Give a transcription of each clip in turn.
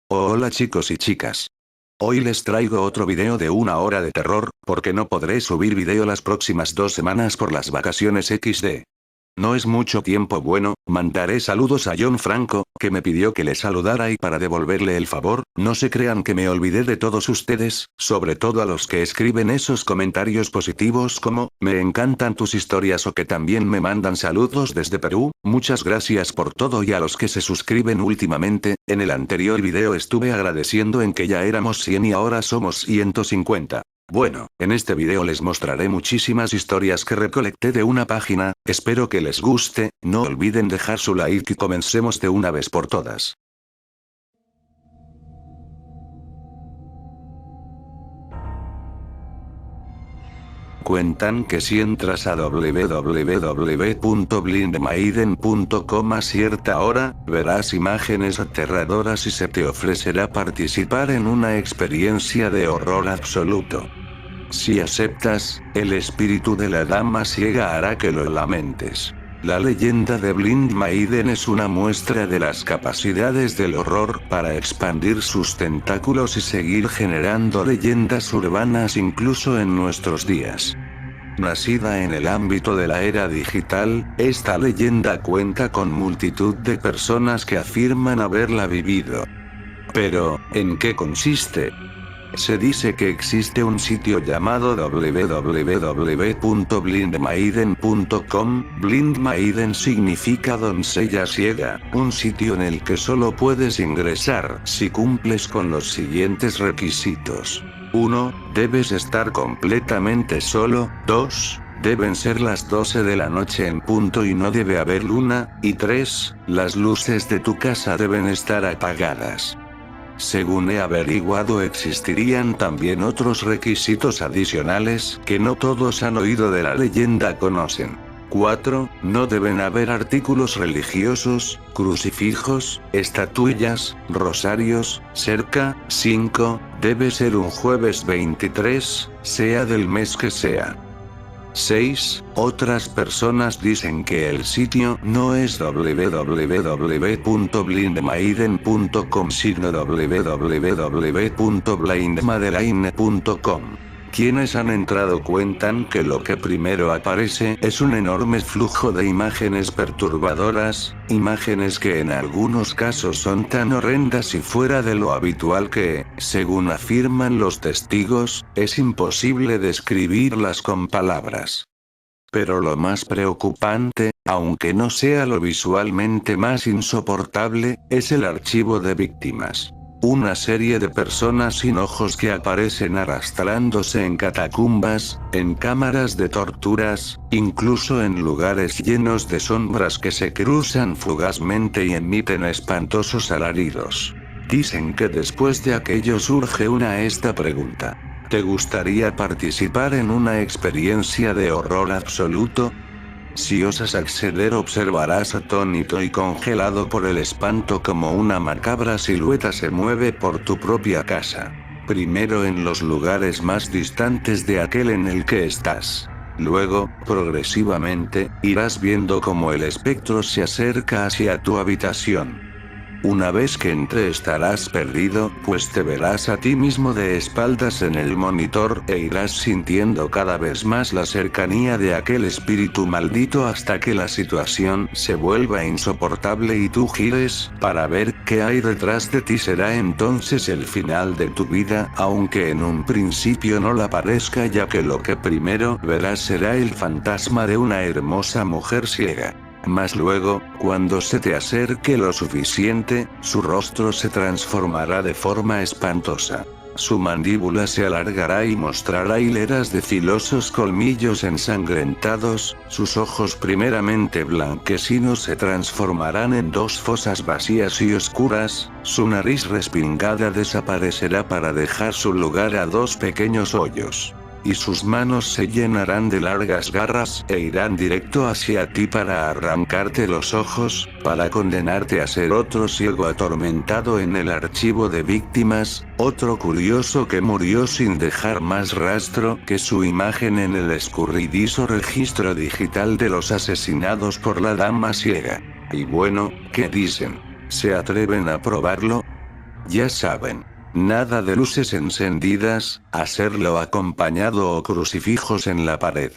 Hola chicos y chicas. Hoy les traigo otro video de 1 hora de terror, porque no podré subir video las próximas 2 semanas por las vacaciones XD. No es mucho tiempo. Bueno, mandaré saludos a John Franco, que me pidió que le saludara, y para devolverle el favor, no se crean que me olvidé de todos ustedes, sobre todo a los que escriben esos comentarios positivos como, me encantan tus historias, o que también me mandan saludos desde Perú. Muchas gracias por todo, y a los que se suscriben últimamente. En el anterior video estuve agradeciendo en que ya éramos 100 y ahora somos 150. Bueno, en este video les mostraré muchísimas historias que recolecté de una página, espero que les guste, no olviden dejar su like y comencemos de una vez por todas. Cuentan que si entras a www.blindmaiden.com a cierta hora, verás imágenes aterradoras y se te ofrecerá participar en una experiencia de horror absoluto. Si aceptas, el espíritu de la dama ciega hará que lo lamentes. La leyenda de Blind Maiden es una muestra de las capacidades del horror para expandir sus tentáculos y seguir generando leyendas urbanas incluso en nuestros días. Nacida en el ámbito de la era digital, esta leyenda cuenta con multitud de personas que afirman haberla vivido. Pero, ¿en qué consiste? Se dice que existe un sitio llamado www.blindmaiden.com, Blind Maiden significa doncella ciega, un sitio en el que solo puedes ingresar si cumples con los siguientes requisitos. 1. Debes estar completamente solo. 2. Deben ser las 12 de la noche en punto y no debe haber luna. Y 3. Las luces de tu casa deben estar apagadas. Según he averiguado, existirían también otros requisitos adicionales que no todos han oído de la leyenda conocen. 4. No deben haber artículos religiosos, crucifijos, estatuillas, rosarios, cerca. 5. Debe ser un jueves 23, sea del mes que sea. 6. Otras personas dicen que el sitio no es www.blindmaiden.com sino www.blindmadeline.com. Quienes han entrado cuentan que lo que primero aparece es un enorme flujo de imágenes perturbadoras, imágenes que en algunos casos son tan horrendas y fuera de lo habitual que, según afirman los testigos, es imposible describirlas con palabras. Pero lo más preocupante, aunque no sea lo visualmente más insoportable, es el archivo de víctimas. Una serie de personas sin ojos que aparecen arrastrándose en catacumbas, en cámaras de torturas, incluso en lugares llenos de sombras que se cruzan fugazmente y emiten espantosos alaridos. Dicen que después de aquello surge esta pregunta. ¿Te gustaría participar en una experiencia de horror absoluto? Si osas acceder, observarás atónito y congelado por el espanto como una macabra silueta se mueve por tu propia casa. Primero en los lugares más distantes de aquel en el que estás. Luego, progresivamente, irás viendo cómo el espectro se acerca hacia tu habitación. Una vez que entre estarás perdido, pues te verás a ti mismo de espaldas en el monitor e irás sintiendo cada vez más la cercanía de aquel espíritu maldito hasta que la situación se vuelva insoportable y tú gires para ver qué hay detrás de ti. Será entonces el final de tu vida, aunque en un principio no la parezca, ya que lo que primero verás será el fantasma de una hermosa mujer ciega. Mas luego, cuando se te acerque lo suficiente, su rostro se transformará de forma espantosa. Su mandíbula se alargará y mostrará hileras de filosos colmillos ensangrentados, sus ojos primeramente blanquecinos se transformarán en 2 fosas vacías y oscuras, su nariz respingada desaparecerá para dejar su lugar a 2 pequeños hoyos. Y sus manos se llenarán de largas garras e irán directo hacia ti para arrancarte los ojos, para condenarte a ser otro ciego atormentado en el archivo de víctimas, otro curioso que murió sin dejar más rastro que su imagen en el escurridizo registro digital de los asesinados por la dama ciega. Y bueno, ¿qué dicen? ¿Se atreven a probarlo? Ya saben. Nada de luces encendidas, hacerlo acompañado o crucifijos en la pared.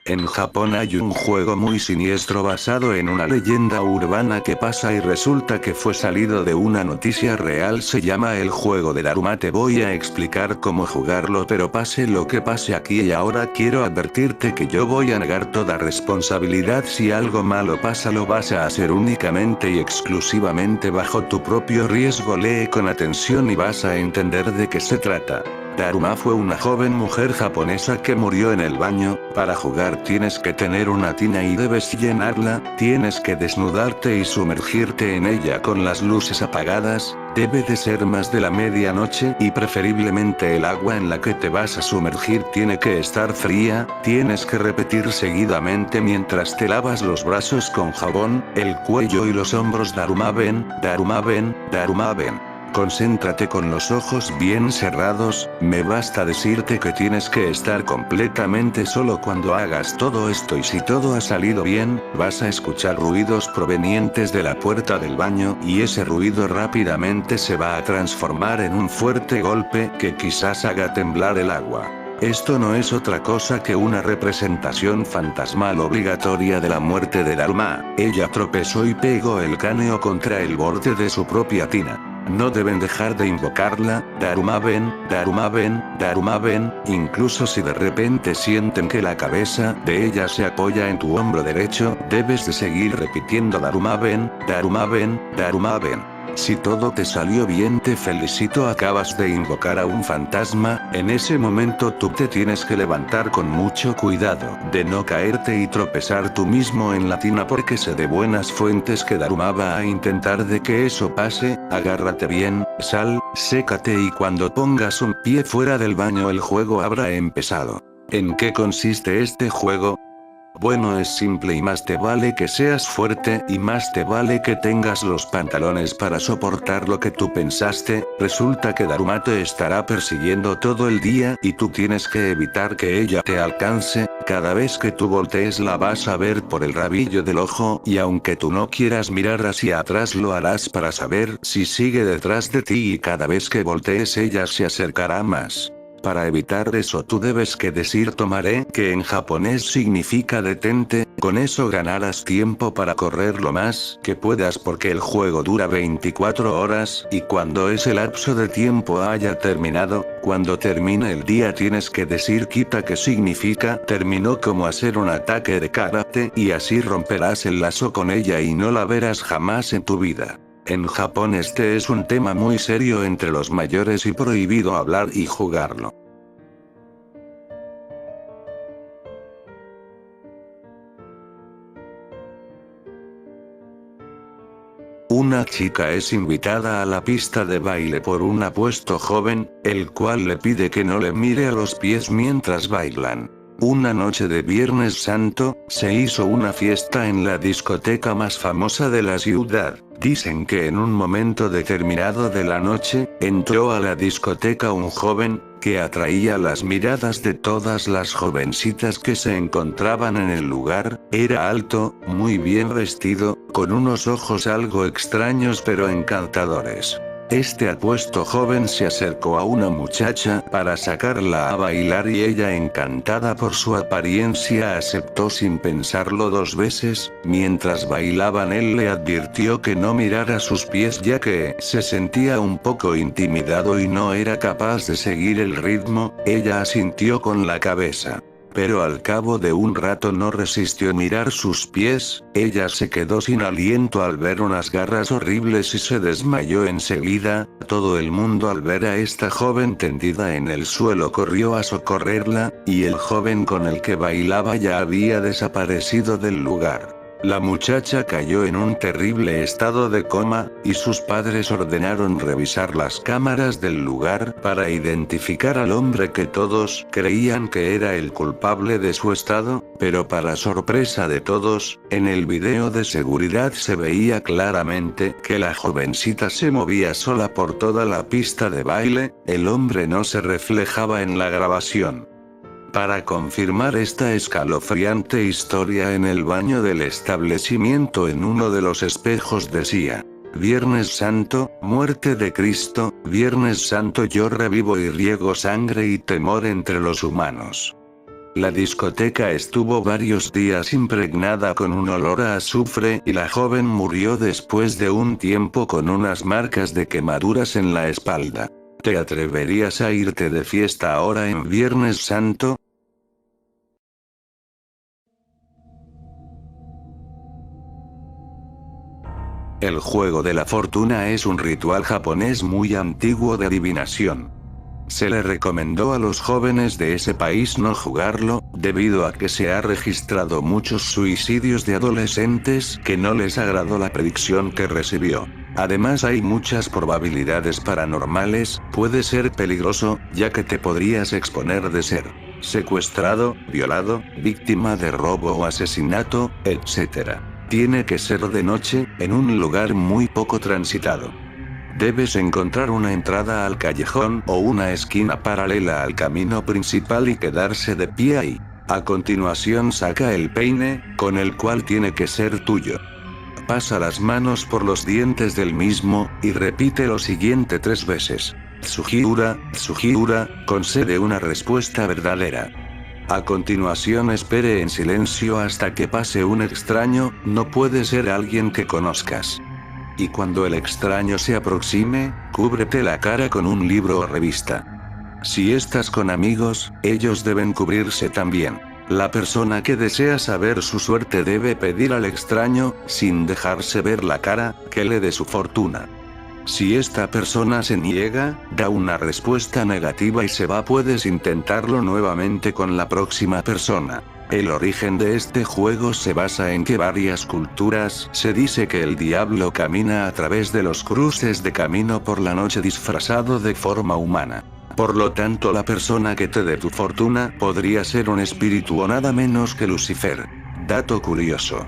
En Japón hay un juego muy siniestro basado en una leyenda urbana que pasa y resulta que fue salido de una noticia real. Se llama el juego de Daruma. Te voy a explicar cómo jugarlo, pero pase lo que pase aquí y ahora quiero advertirte que yo voy a negar toda responsabilidad. Si algo malo pasa lo vas a hacer únicamente y exclusivamente bajo tu propio riesgo. Lee con atención y vas a entender de qué se trata. Daruma fue una joven mujer japonesa que murió en el baño. Para jugar tienes que tener una tina y debes llenarla, tienes que desnudarte y sumergirte en ella con las luces apagadas, debe de ser más de la medianoche y preferiblemente el agua en la que te vas a sumergir tiene que estar fría, tienes que repetir seguidamente mientras te lavas los brazos con jabón, el cuello y los hombros. Daruma ven, Daruma ven, Daruma ven. Concéntrate con los ojos bien cerrados, me basta decirte que tienes que estar completamente solo cuando hagas todo esto y si todo ha salido bien, vas a escuchar ruidos provenientes de la puerta del baño y ese ruido rápidamente se va a transformar en un fuerte golpe que quizás haga temblar el agua. Esto no es otra cosa que una representación fantasmal obligatoria de la muerte de Daruma. Ella tropezó y pegó el cráneo contra el borde de su propia tina. No deben dejar de invocarla, Daruma ven, Daruma ven, Daruma ven, incluso si de repente sienten que la cabeza de ella se apoya en tu hombro derecho, debes de seguir repitiendo Daruma ven, Daruma ven, Daruma ven. Si todo te salió bien te felicito, acabas de invocar a un fantasma, en ese momento tú te tienes que levantar con mucho cuidado de no caerte y tropezar tú mismo en la tina porque sé de buenas fuentes que Daruma va a intentar de que eso pase, agárrate bien, sal, sécate y cuando pongas un pie fuera del baño el juego habrá empezado. ¿En qué consiste este juego? Bueno, es simple y más te vale que seas fuerte y más te vale que tengas los pantalones para soportar lo que tú pensaste. Resulta que Daruma te estará persiguiendo todo el día y tú tienes que evitar que ella te alcance. Cada vez que tú voltees la vas a ver por el rabillo del ojo y aunque tú no quieras mirar hacia atrás lo harás para saber si sigue detrás de ti y cada vez que voltees ella se acercará más. Para evitar eso tú debes que decir tomaré, que en japonés significa detente, con eso ganarás tiempo para correr lo más que puedas porque el juego dura 24 horas y cuando ese lapso de tiempo haya terminado, cuando termine el día tienes que decir kita que significa terminó, como hacer un ataque de karate y así romperás el lazo con ella y no la verás jamás en tu vida. En Japón este es un tema muy serio entre los mayores y prohibido hablar y jugarlo. Una chica es invitada a la pista de baile por un apuesto joven, el cual le pide que no le mire a los pies mientras bailan. Una noche de Viernes Santo, se hizo una fiesta en la discoteca más famosa de la ciudad. Dicen que en un momento determinado de la noche, entró a la discoteca un joven, que atraía las miradas de todas las jovencitas que se encontraban en el lugar. Era alto, muy bien vestido, con unos ojos algo extraños pero encantadores. Este apuesto joven se acercó a una muchacha para sacarla a bailar y ella, encantada por su apariencia, aceptó sin pensarlo dos veces. Mientras bailaban él le advirtió que no mirara sus pies ya que se sentía un poco intimidado y no era capaz de seguir el ritmo. Ella asintió con la cabeza. Pero al cabo de un rato no resistió mirar sus pies, ella se quedó sin aliento al ver unas garras horribles y se desmayó enseguida. Todo el mundo al ver a esta joven tendida en el suelo corrió a socorrerla, y el joven con el que bailaba ya había desaparecido del lugar. La muchacha cayó en un terrible estado de coma, y sus padres ordenaron revisar las cámaras del lugar para identificar al hombre que todos creían que era el culpable de su estado, pero para sorpresa de todos, en el video de seguridad se veía claramente que la jovencita se movía sola por toda la pista de baile, el hombre no se reflejaba en la grabación. Para confirmar esta escalofriante historia, en el baño del establecimiento, en uno de los espejos decía: Viernes Santo, muerte de Cristo, Viernes Santo, yo revivo y riego sangre y temor entre los humanos. La discoteca estuvo varios días impregnada con un olor a azufre y la joven murió después de un tiempo con unas marcas de quemaduras en la espalda. ¿Te atreverías a irte de fiesta ahora en Viernes Santo? El juego de la fortuna es un ritual japonés muy antiguo de adivinación. Se le recomendó a los jóvenes de ese país no jugarlo, debido a que se ha registrado muchos suicidios de adolescentes que no les agradó la predicción que recibió. Además, hay muchas probabilidades paranormales, puede ser peligroso, ya que te podrías exponer de ser secuestrado, violado, víctima de robo o asesinato, etc. Tiene que ser de noche, en un lugar muy poco transitado. Debes encontrar una entrada al callejón o una esquina paralela al camino principal y quedarse de pie ahí. A continuación saca el peine, con el cual tiene que ser tuyo. Pasa las manos por los dientes del mismo, y repite lo siguiente 3 veces. Sugiura, concede una respuesta verdadera. A continuación espere en silencio hasta que pase un extraño, no puede ser alguien que conozcas. Y cuando el extraño se aproxime, cúbrete la cara con un libro o revista. Si estás con amigos, ellos deben cubrirse también. La persona que desea saber su suerte debe pedir al extraño, sin dejarse ver la cara, que le dé su fortuna. Si esta persona se niega, da una respuesta negativa y se va. Puedes intentarlo nuevamente con la próxima persona. El origen de este juego se basa en que varias culturas se dice que el diablo camina a través de los cruces de camino por la noche disfrazado de forma humana. Por lo tanto, la persona que te dé tu fortuna podría ser un espíritu o nada menos que Lucifer. Dato curioso.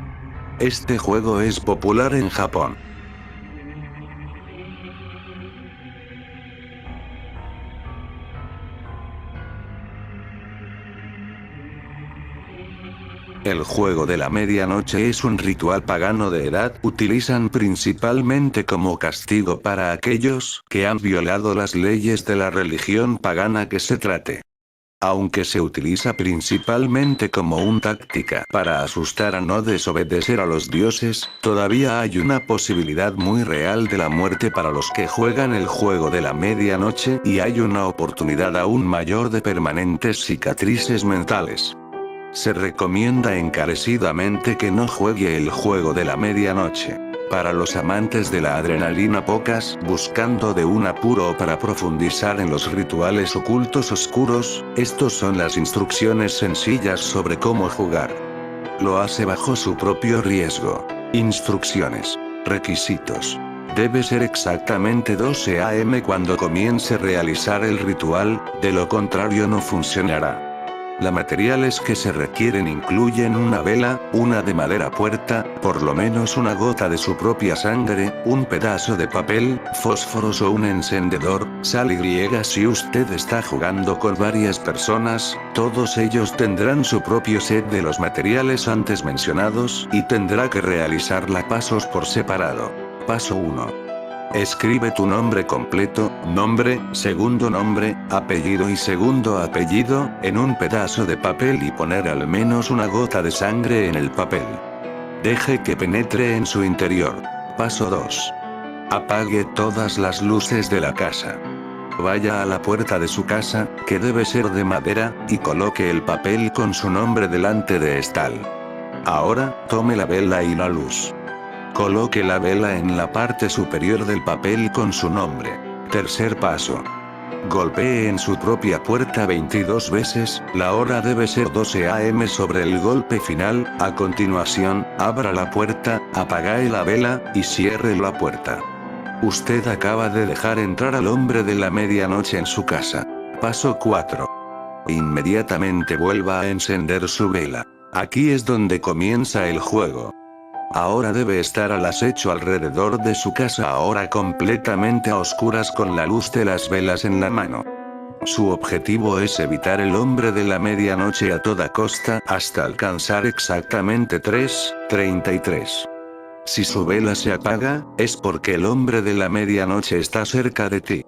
Este juego es popular en Japón. El juego de la medianoche es un ritual pagano de edad, utilizan principalmente como castigo para aquellos que han violado las leyes de la religión pagana que se trate. Aunque se utiliza principalmente como una táctica para asustar a no desobedecer a los dioses, todavía hay una posibilidad muy real de la muerte para los que juegan el juego de la medianoche, y hay una oportunidad aún mayor de permanentes cicatrices mentales. Se recomienda encarecidamente que no juegue el juego de la medianoche. Para los amantes de la adrenalina pocas, buscando de un apuro para profundizar en los rituales ocultos oscuros, estos son las instrucciones sencillas sobre cómo jugar. Lo hace bajo su propio riesgo. Instrucciones. Requisitos. Debe ser exactamente 12 am cuando comience a realizar el ritual, de lo contrario no funcionará. Los materiales que se requieren incluyen una vela, una de madera puerta, por lo menos una gota de su propia sangre, un pedazo de papel, fósforos o un encendedor, sal y si usted está jugando con varias personas, todos ellos tendrán su propio set de los materiales antes mencionados y tendrá que realizarla pasos por separado. Paso 1. Escribe tu nombre completo, nombre, segundo nombre, apellido y segundo apellido, en un pedazo de papel y poner al menos una gota de sangre en el papel. Deje que penetre en su interior. Paso 2. Apague todas las luces de la casa. Vaya a la puerta de su casa, que debe ser de madera, y coloque el papel con su nombre delante de ésta. Ahora, tome la vela y la luz. Coloque la vela en la parte superior del papel con su nombre. Tercer paso. Golpee en su propia puerta 22 veces, la hora debe ser 12 am sobre el golpe final. A continuación, abra la puerta, apague la vela, y cierre la puerta. Usted acaba de dejar entrar al hombre de la medianoche en su casa. Paso 4. Inmediatamente vuelva a encender su vela. Aquí es donde comienza el juego. Ahora debe estar al acecho alrededor de su casa, ahora completamente a oscuras con la luz de las velas en la mano. Su objetivo es evitar el hombre de la medianoche a toda costa hasta alcanzar exactamente 3:33. Si su vela se apaga, es porque el hombre de la medianoche está cerca de ti.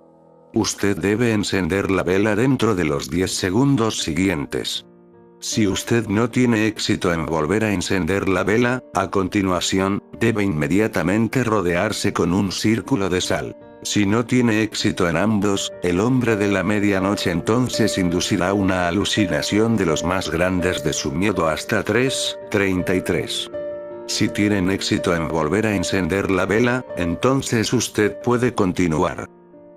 Usted debe encender la vela dentro de los 10 segundos siguientes. Si usted no tiene éxito en volver a encender la vela, a continuación, debe inmediatamente rodearse con un círculo de sal. Si no tiene éxito en ambos, el hombre de la medianoche entonces inducirá una alucinación de los más grandes de su miedo hasta 3:33. Si tienen éxito en volver a encender la vela, entonces usted puede continuar.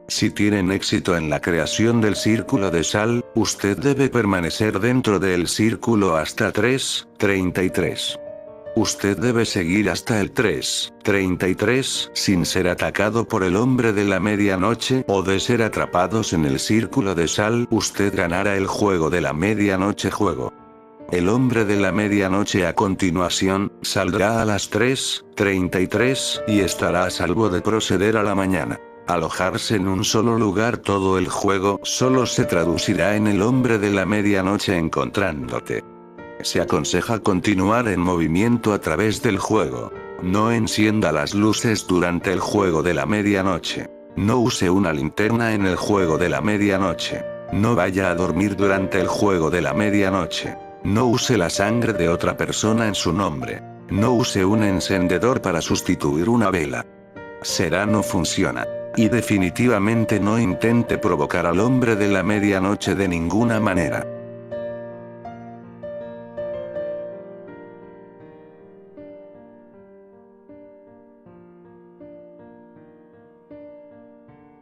Si tienen éxito en la creación del círculo de sal, usted debe permanecer dentro del círculo hasta 3:33. Usted debe seguir hasta el 3:33 sin ser atacado por el hombre de la medianoche o de ser atrapados en el círculo de sal. Usted ganará el juego de la medianoche juego. El hombre de la medianoche a continuación, saldrá a las 3:33 y estará a salvo de proceder a la mañana. Alojarse en un solo lugar todo el juego solo se traducirá en el hombre de la medianoche encontrándote. Se aconseja continuar en movimiento a través del juego. No encienda las luces durante el juego de la medianoche. No use una linterna en el juego de la medianoche. No vaya a dormir durante el juego de la medianoche. No use la sangre de otra persona en su nombre. No use un encendedor para sustituir una vela. Será no funciona. Y definitivamente no intente provocar al hombre de la medianoche de ninguna manera.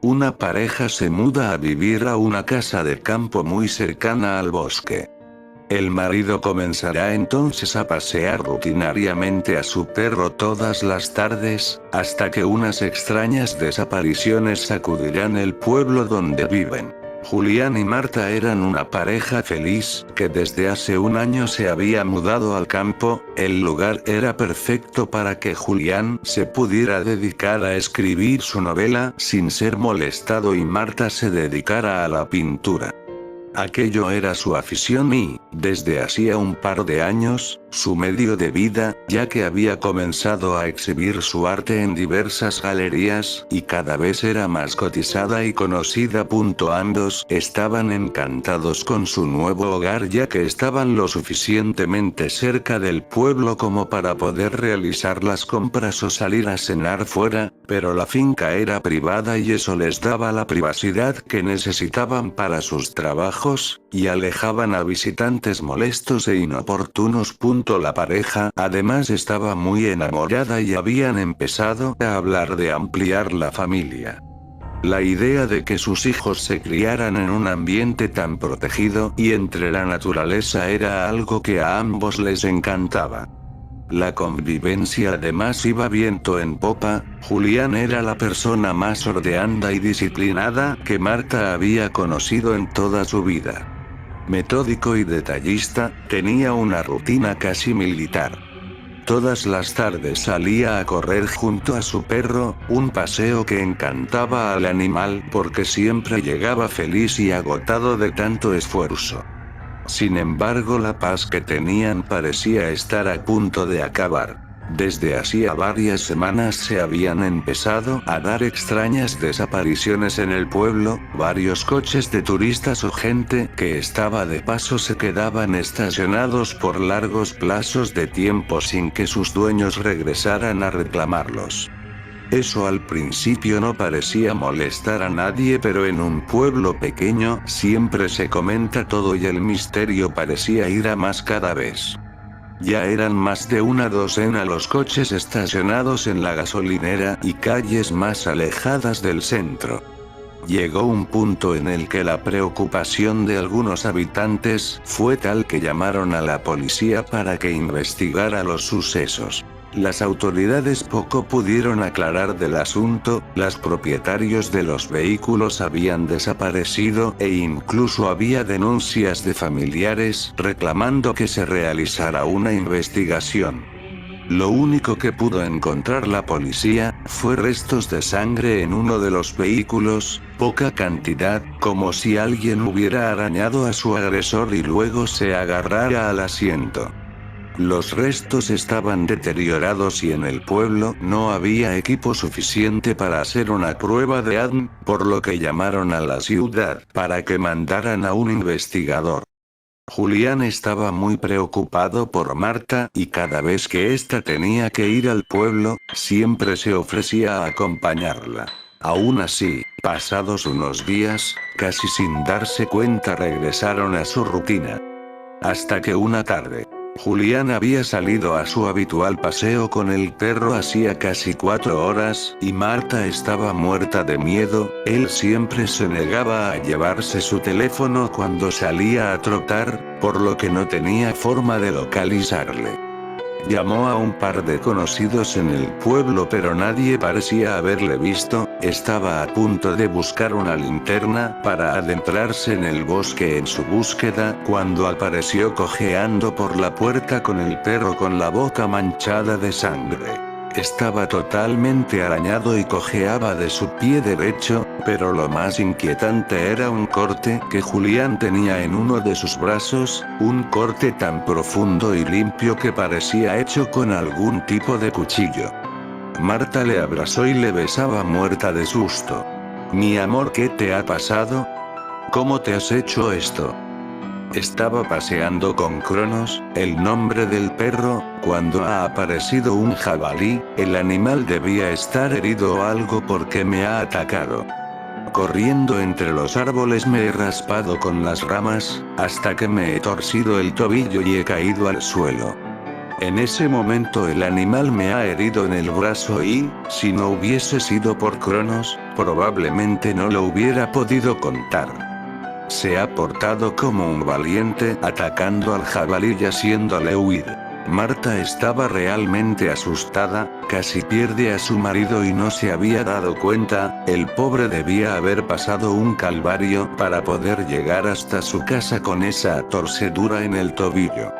Una pareja se muda a vivir a una casa de campo muy cercana al bosque. El marido comenzará entonces a pasear rutinariamente a su perro todas las tardes, hasta que unas extrañas desapariciones sacudirán el pueblo donde viven. Julián y Marta eran una pareja feliz, que desde hace un año se había mudado al campo. El lugar era perfecto para que Julián se pudiera dedicar a escribir su novela sin ser molestado y Marta se dedicara a la pintura. Aquello era su afición y, desde hacía un par de años, su medio de vida, ya que había comenzado a exhibir su arte en diversas galerías, y cada vez era más cotizada y conocida. Ambos estaban encantados con su nuevo hogar ya que estaban lo suficientemente cerca del pueblo como para poder realizar las compras o salir a cenar fuera, pero la finca era privada y eso les daba la privacidad que necesitaban para sus trabajos, y alejaban a visitantes molestos e inoportunos. La pareja, además, estaba muy enamorada y habían empezado a hablar de ampliar la familia. La idea de que sus hijos se criaran en un ambiente tan protegido y entre la naturaleza era algo que a ambos les encantaba. La convivencia además iba viento en popa. Julián era la persona más ordenada y disciplinada que Marta había conocido en toda su vida. Metódico y detallista, tenía una rutina casi militar. Todas las tardes salía a correr junto a su perro, un paseo que encantaba al animal porque siempre llegaba feliz y agotado de tanto esfuerzo. Sin embargo, la paz que tenían parecía estar a punto de acabar. Desde hacía varias semanas se habían empezado a dar extrañas desapariciones en el pueblo. Varios coches de turistas o gente que estaba de paso se quedaban estacionados por largos plazos de tiempo sin que sus dueños regresaran a reclamarlos. Eso al principio no parecía molestar a nadie, pero en un pueblo pequeño siempre se comenta todo y el misterio parecía ir a más cada vez. Ya eran más de una docena los coches estacionados en la gasolinera y calles más alejadas del centro. Llegó un punto en el que la preocupación de algunos habitantes fue tal que llamaron a la policía para que investigara los sucesos. Las autoridades poco pudieron aclarar del asunto. Los propietarios de los vehículos habían desaparecido e incluso había denuncias de familiares reclamando que se realizara una investigación. Lo único que pudo encontrar la policía, fue restos de sangre en uno de los vehículos, poca cantidad, como si alguien hubiera arañado a su agresor y luego se agarrara al asiento. Los restos estaban deteriorados y en el pueblo no había equipo suficiente para hacer una prueba de ADN, por lo que llamaron a la ciudad para que mandaran a un investigador. Julián estaba muy preocupado por Marta y cada vez que ésta tenía que ir al pueblo, siempre se ofrecía a acompañarla. Aún así, pasados unos días, casi sin darse cuenta regresaron a su rutina. Hasta que una tarde, Julián había salido a su habitual paseo con el perro hacía casi 4 horas, y Marta estaba muerta de miedo. Él siempre se negaba a llevarse su teléfono cuando salía a trotar, por lo que no tenía forma de localizarle. Llamó a un par de conocidos en el pueblo pero nadie parecía haberle visto. Estaba a punto de buscar una linterna para adentrarse en el bosque en su búsqueda, cuando apareció cojeando por la puerta con el perro con la boca manchada de sangre. Estaba totalmente arañado y cojeaba de su pie derecho, pero lo más inquietante era un corte que Julián tenía en uno de sus brazos, un corte tan profundo y limpio que parecía hecho con algún tipo de cuchillo. Marta le abrazó y le besaba muerta de susto. Mi amor, ¿qué te ha pasado? ¿Cómo te has hecho esto? Estaba paseando con Cronos, el nombre del perro, cuando ha aparecido un jabalí. El animal debía estar herido o algo porque me ha atacado. Corriendo entre los árboles me he raspado con las ramas, hasta que me he torcido el tobillo y he caído al suelo. En ese momento el animal me ha herido en el brazo y, si no hubiese sido por Cronos, probablemente no lo hubiera podido contar. Se ha portado como un valiente atacando al jabalí y haciéndole huir. Marta estaba realmente asustada, casi pierde a su marido y no se había dado cuenta. El pobre debía haber pasado un calvario para poder llegar hasta su casa con esa torcedura en el tobillo.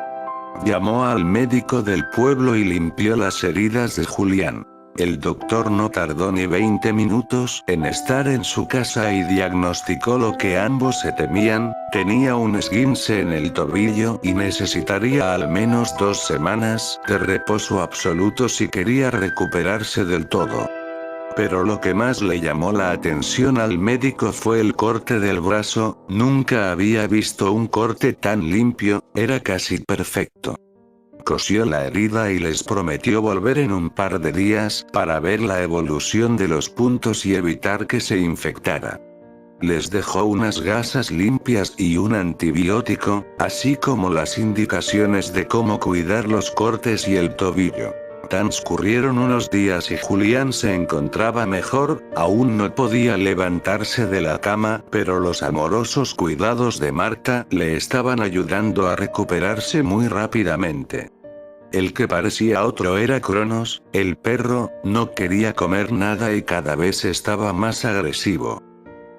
Llamó al médico del pueblo y limpió las heridas de Julián. El doctor no tardó ni 20 minutos en estar en su casa y diagnosticó lo que ambos se temían: tenía un esguince en el tobillo y necesitaría al menos 2 semanas de reposo absoluto si quería recuperarse del todo. Pero lo que más le llamó la atención al médico fue el corte del brazo. Nunca había visto un corte tan limpio, era casi perfecto. Cosió la herida y les prometió volver en un par de días para ver la evolución de los puntos y evitar que se infectara. Les dejó unas gasas limpias y un antibiótico, así como las indicaciones de cómo cuidar los cortes y el tobillo. Transcurrieron unos días y Julián se encontraba mejor. Aún no podía levantarse de la cama, pero los amorosos cuidados de Marta le estaban ayudando a recuperarse muy rápidamente. El que parecía otro era Cronos, el perro. No quería comer nada y cada vez estaba más agresivo.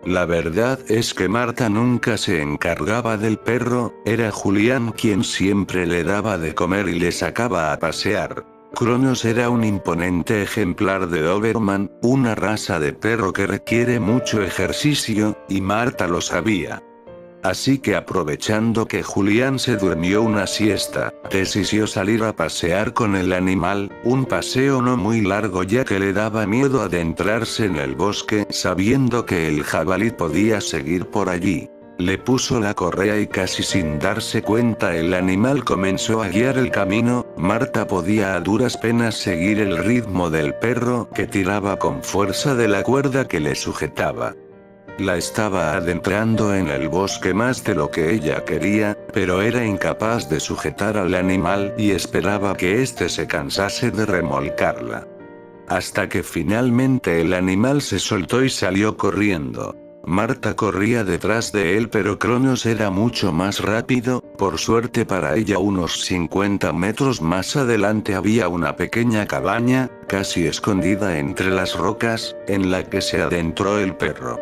La verdad es que Marta nunca se encargaba del perro, era Julián quien siempre le daba de comer y le sacaba a pasear. Cronos era un imponente ejemplar de Doberman, una raza de perro que requiere mucho ejercicio, y Marta lo sabía. Así que, aprovechando que Julián se durmió una siesta, decidió salir a pasear con el animal. Un paseo no muy largo ya que le daba miedo adentrarse en el bosque sabiendo que el jabalí podía seguir por allí. Le puso la correa y casi sin darse cuenta el animal comenzó a guiar el camino. Marta podía a duras penas seguir el ritmo del perro que tiraba con fuerza de la cuerda que le sujetaba. La estaba adentrando en el bosque más de lo que ella quería, pero era incapaz de sujetar al animal y esperaba que éste se cansase de remolcarla. Hasta que finalmente el animal se soltó y salió corriendo. Marta corría detrás de él, pero Cronos era mucho más rápido. Por suerte para ella, unos 50 metros más adelante había una pequeña cabaña, casi escondida entre las rocas, en la que se adentró el perro.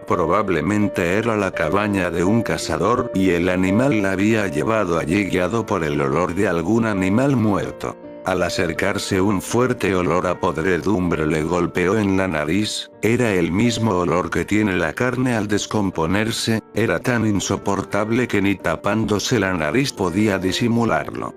Probablemente era la cabaña de un cazador, y el animal la había llevado allí guiado por el olor de algún animal muerto. Al acercarse un fuerte olor a podredumbre le golpeó en la nariz, era el mismo olor que tiene la carne al descomponerse, era tan insoportable que ni tapándose la nariz podía disimularlo.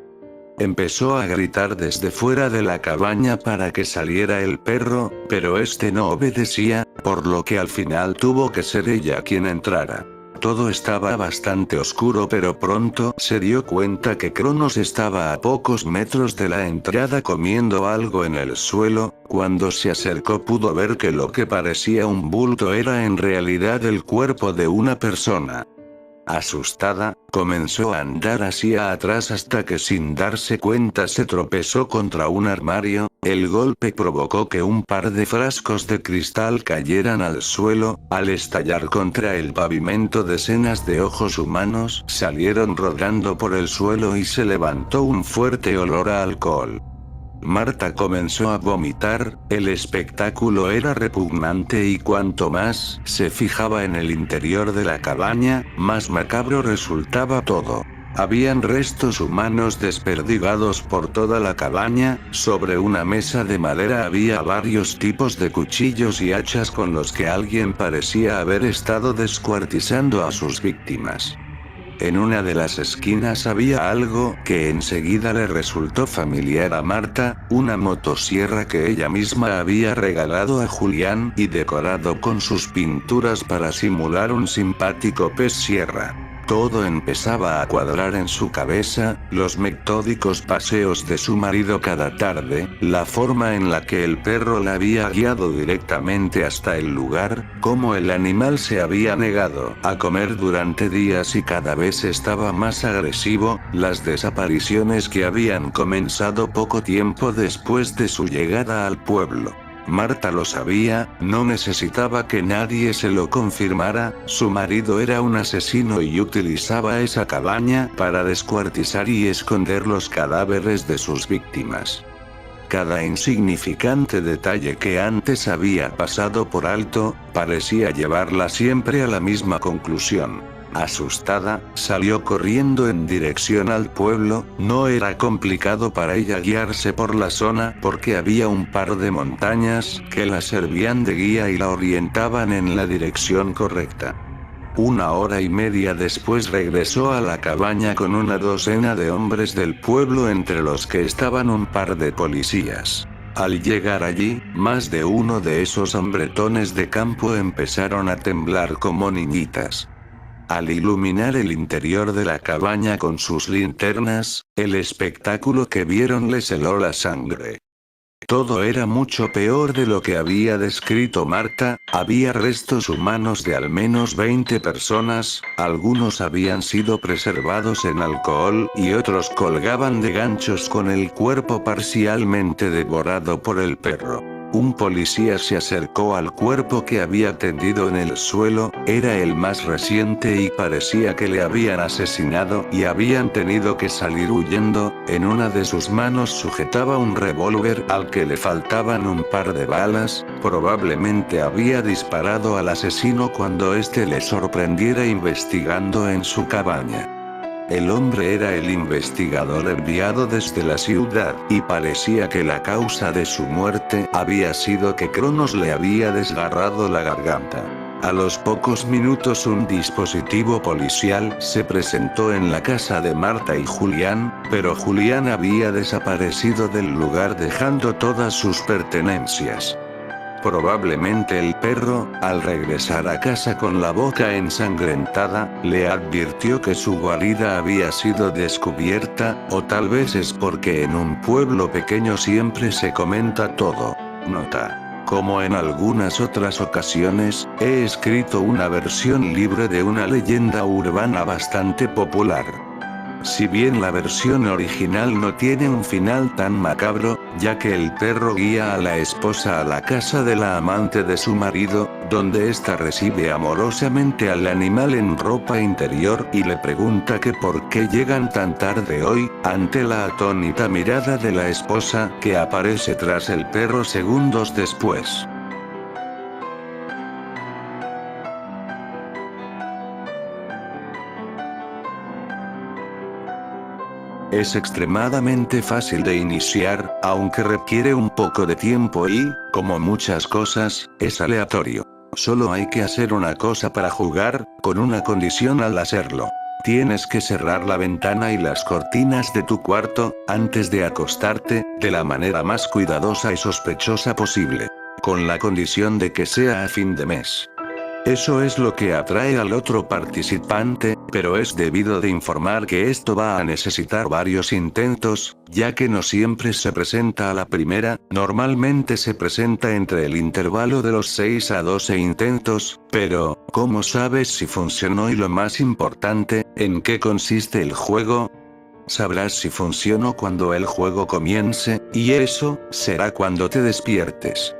Empezó a gritar desde fuera de la cabaña para que saliera el perro, pero este no obedecía, por lo que al final tuvo que ser ella quien entrara. Todo estaba bastante oscuro, pero pronto se dio cuenta que Cronos estaba a pocos metros de la entrada comiendo algo en el suelo. Cuando se acercó pudo ver que lo que parecía un bulto era en realidad el cuerpo de una persona. Asustada, comenzó a andar hacia atrás hasta que sin darse cuenta se tropezó contra un armario. El golpe provocó que un par de frascos de cristal cayeran al suelo. Al estallar contra el pavimento, decenas de ojos humanos salieron rodando por el suelo y se levantó un fuerte olor a alcohol. Marta comenzó a vomitar, el espectáculo era repugnante y cuanto más se fijaba en el interior de la cabaña, más macabro resultaba todo. Habían restos humanos desperdigados por toda la cabaña, sobre una mesa de madera había varios tipos de cuchillos y hachas con los que alguien parecía haber estado descuartizando a sus víctimas. En una de las esquinas había algo que enseguida le resultó familiar a Marta, una motosierra que ella misma había regalado a Julián y decorado con sus pinturas para simular un simpático pez sierra. Todo empezaba a cuadrar en su cabeza, los metódicos paseos de su marido cada tarde, la forma en la que el perro la había guiado directamente hasta el lugar, cómo el animal se había negado a comer durante días y cada vez estaba más agresivo, las desapariciones que habían comenzado poco tiempo después de su llegada al pueblo. Marta lo sabía, no necesitaba que nadie se lo confirmara, su marido era un asesino y utilizaba esa cabaña para descuartizar y esconder los cadáveres de sus víctimas. Cada insignificante detalle que antes había pasado por alto, parecía llevarla siempre a la misma conclusión. Asustada, salió corriendo en dirección al pueblo. No era complicado para ella guiarse por la zona porque había un par de montañas que la servían de guía y la orientaban en la dirección correcta. 1 hora y media después regresó a la cabaña con una docena de hombres del pueblo, entre los que estaban un par de policías. Al llegar allí, más de uno de esos hombretones de campo empezaron a temblar como niñitas. Al iluminar el interior de la cabaña con sus linternas, el espectáculo que vieron les heló la sangre. Todo era mucho peor de lo que había descrito Marta, había restos humanos de al menos 20 personas, algunos habían sido preservados en alcohol y otros colgaban de ganchos con el cuerpo parcialmente devorado por el perro. Un policía se acercó al cuerpo que había tendido en el suelo, era el más reciente y parecía que le habían asesinado y habían tenido que salir huyendo. En una de sus manos sujetaba un revólver al que le faltaban un par de balas, probablemente había disparado al asesino cuando éste le sorprendiera investigando en su cabaña. El hombre era el investigador enviado desde la ciudad, y parecía que la causa de su muerte había sido que Cronos le había desgarrado la garganta. A los pocos minutos un dispositivo policial se presentó en la casa de Marta y Julián, pero Julián había desaparecido del lugar dejando todas sus pertenencias. Probablemente el perro, al regresar a casa con la boca ensangrentada, le advirtió que su guarida había sido descubierta, o tal vez es porque en un pueblo pequeño siempre se comenta todo. Nota. Como en algunas otras ocasiones, he escrito una versión libre de una leyenda urbana bastante popular. Si bien la versión original no tiene un final tan macabro, ya que el perro guía a la esposa a la casa de la amante de su marido, donde ésta recibe amorosamente al animal en ropa interior y le pregunta que por qué llegan tan tarde hoy, ante la atónita mirada de la esposa que aparece tras el perro segundos después. Es extremadamente fácil de iniciar, aunque requiere un poco de tiempo y, como muchas cosas, es aleatorio. Solo hay que hacer una cosa para jugar, con una condición al hacerlo. Tienes que cerrar la ventana y las cortinas de tu cuarto, antes de acostarte, de la manera más cuidadosa y sospechosa posible. Con la condición de que sea a fin de mes. Eso es lo que atrae al otro participante, pero es debido de informar que esto va a necesitar varios intentos, ya que no siempre se presenta a la primera, normalmente se presenta entre el intervalo de los 6 a 12 intentos, pero, ¿cómo sabes si funcionó y lo más importante, en qué consiste el juego? Sabrás si funcionó cuando el juego comience, y eso, será cuando te despiertes.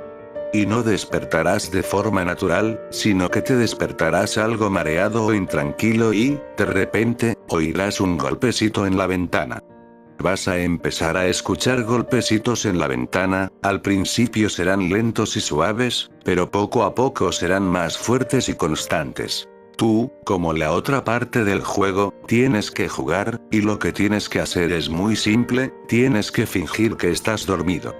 Y no despertarás de forma natural, sino que te despertarás algo mareado o intranquilo y, de repente, oirás un golpecito en la ventana. Vas a empezar a escuchar golpecitos en la ventana, al principio serán lentos y suaves, pero poco a poco serán más fuertes y constantes. Tú, como la otra parte del juego, tienes que jugar, y lo que tienes que hacer es muy simple, tienes que fingir que estás dormido.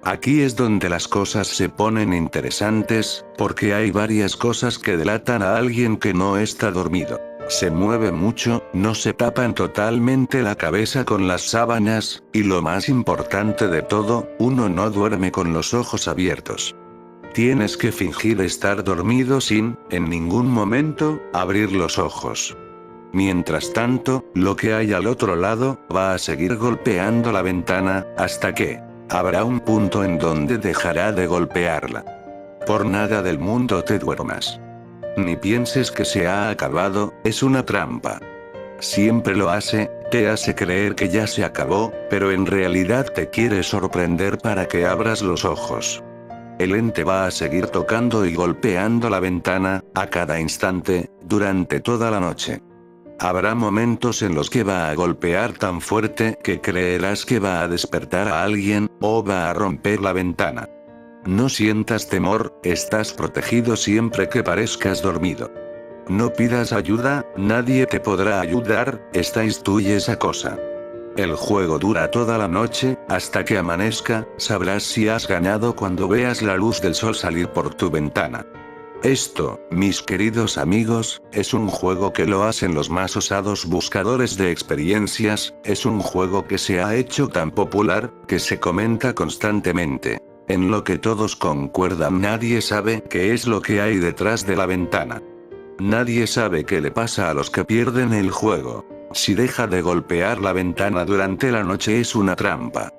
Aquí es donde las cosas se ponen interesantes, porque hay varias cosas que delatan a alguien que no está dormido. Se mueve mucho, no se tapan totalmente la cabeza con las sábanas, y lo más importante de todo, uno no duerme con los ojos abiertos. Tienes que fingir estar dormido sin, en ningún momento, abrir los ojos. Mientras tanto, lo que hay al otro lado, va a seguir golpeando la ventana, hasta que habrá un punto en donde dejará de golpearla. Por nada del mundo te duermas. Ni pienses que se ha acabado, es una trampa. Siempre lo hace, te hace creer que ya se acabó, pero en realidad te quiere sorprender para que abras los ojos. El ente va a seguir tocando y golpeando la ventana, a cada instante, durante toda la noche. Habrá momentos en los que va a golpear tan fuerte que creerás que va a despertar a alguien, o va a romper la ventana. No sientas temor, estás protegido siempre que parezcas dormido. No pidas ayuda, nadie te podrá ayudar, estáis tú y esa cosa. El juego dura toda la noche, hasta que amanezca, sabrás si has ganado cuando veas la luz del sol salir por tu ventana. Esto, mis queridos amigos, es un juego que lo hacen los más osados buscadores de experiencias, es un juego que se ha hecho tan popular, que se comenta constantemente. En lo que todos concuerdan, nadie sabe qué es lo que hay detrás de la ventana. Nadie sabe qué le pasa a los que pierden el juego. Si deja de golpear la ventana durante la noche es una trampa.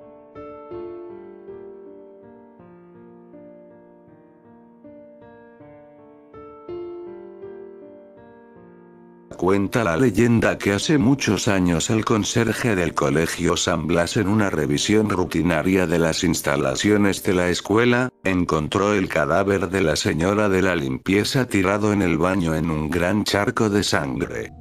Cuenta la leyenda que hace muchos años el conserje del colegio San Blas, en una revisión rutinaria de las instalaciones de la escuela, encontró el cadáver de la señora de la limpieza tirado en el baño en un gran charco de sangre.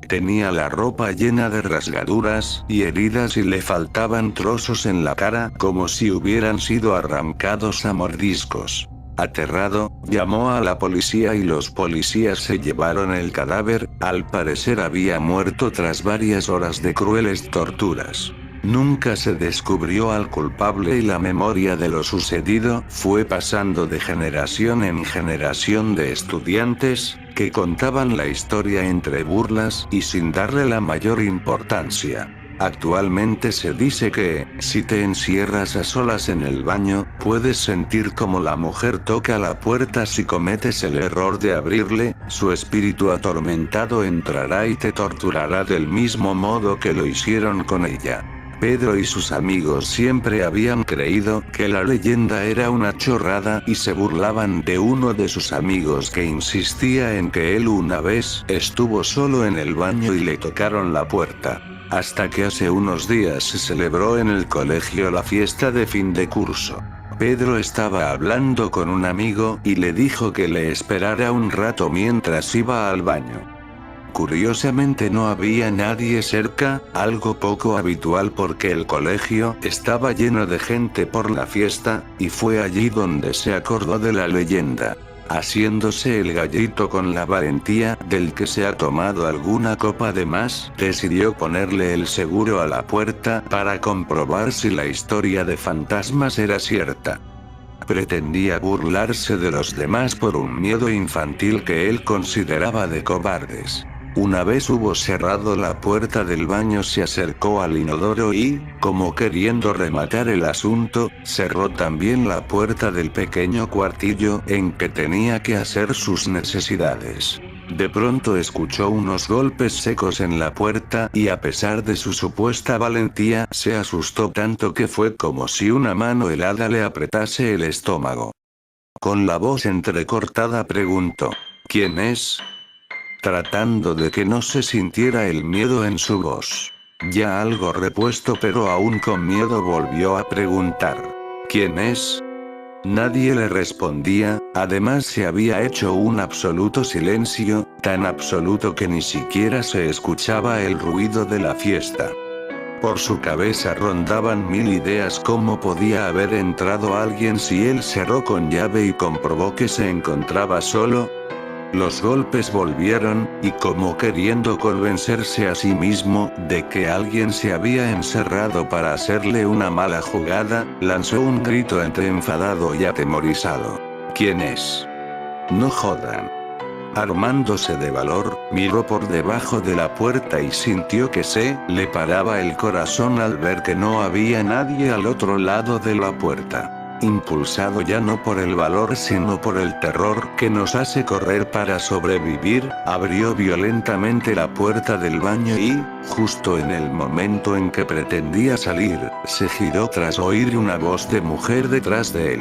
Tenía la ropa llena de rasgaduras y heridas y le faltaban trozos en la cara, como si hubieran sido arrancados a mordiscos. Aterrado, llamó a la policía y los policías se llevaron el cadáver, al parecer había muerto tras varias horas de crueles torturas. Nunca se descubrió al culpable y la memoria de lo sucedido fue pasando de generación en generación de estudiantes, que contaban la historia entre burlas y sin darle la mayor importancia. Actualmente se dice que, si te encierras a solas en el baño, puedes sentir como la mujer toca la puerta. Si cometes el error de abrirle, su espíritu atormentado entrará y te torturará del mismo modo que lo hicieron con ella. Pedro y sus amigos siempre habían creído que la leyenda era una chorrada y se burlaban de uno de sus amigos que insistía en que él una vez estuvo solo en el baño y le tocaron la puerta. Hasta que hace unos días se celebró en el colegio la fiesta de fin de curso. Pedro estaba hablando con un amigo y le dijo que le esperara un rato mientras iba al baño. Curiosamente no había nadie cerca, algo poco habitual porque el colegio estaba lleno de gente por la fiesta, y fue allí donde se acordó de la leyenda. Haciéndose el gallito con la valentía del que se ha tomado alguna copa de más, decidió ponerle el seguro a la puerta para comprobar si la historia de fantasmas era cierta. Pretendía burlarse de los demás por un miedo infantil que él consideraba de cobardes. Una vez hubo cerrado la puerta del baño, se acercó al inodoro y, como queriendo rematar el asunto, cerró también la puerta del pequeño cuartillo en que tenía que hacer sus necesidades. De pronto escuchó unos golpes secos en la puerta y, a pesar de su supuesta valentía, se asustó tanto que fue como si una mano helada le apretase el estómago. Con la voz entrecortada preguntó: ¿Quién es?, tratando de que no se sintiera el miedo en su voz. Ya algo repuesto pero aún con miedo, volvió a preguntar: ¿Quién es? Nadie le respondía, además se había hecho un absoluto silencio, tan absoluto que ni siquiera se escuchaba el ruido de la fiesta. Por su cabeza rondaban mil ideas: cómo podía haber entrado alguien si él cerró con llave y comprobó que se encontraba solo. Los golpes volvieron, y como queriendo convencerse a sí mismo de que alguien se había encerrado para hacerle una mala jugada, lanzó un grito entre enfadado y atemorizado: ¿Quién es? No jodan. Armándose de valor, miró por debajo de la puerta y sintió que se le paraba el corazón al ver que no había nadie al otro lado de la puerta. Impulsado ya no por el valor sino por el terror que nos hace correr para sobrevivir, abrió violentamente la puerta del baño y, justo en el momento en que pretendía salir, se giró tras oír una voz de mujer detrás de él.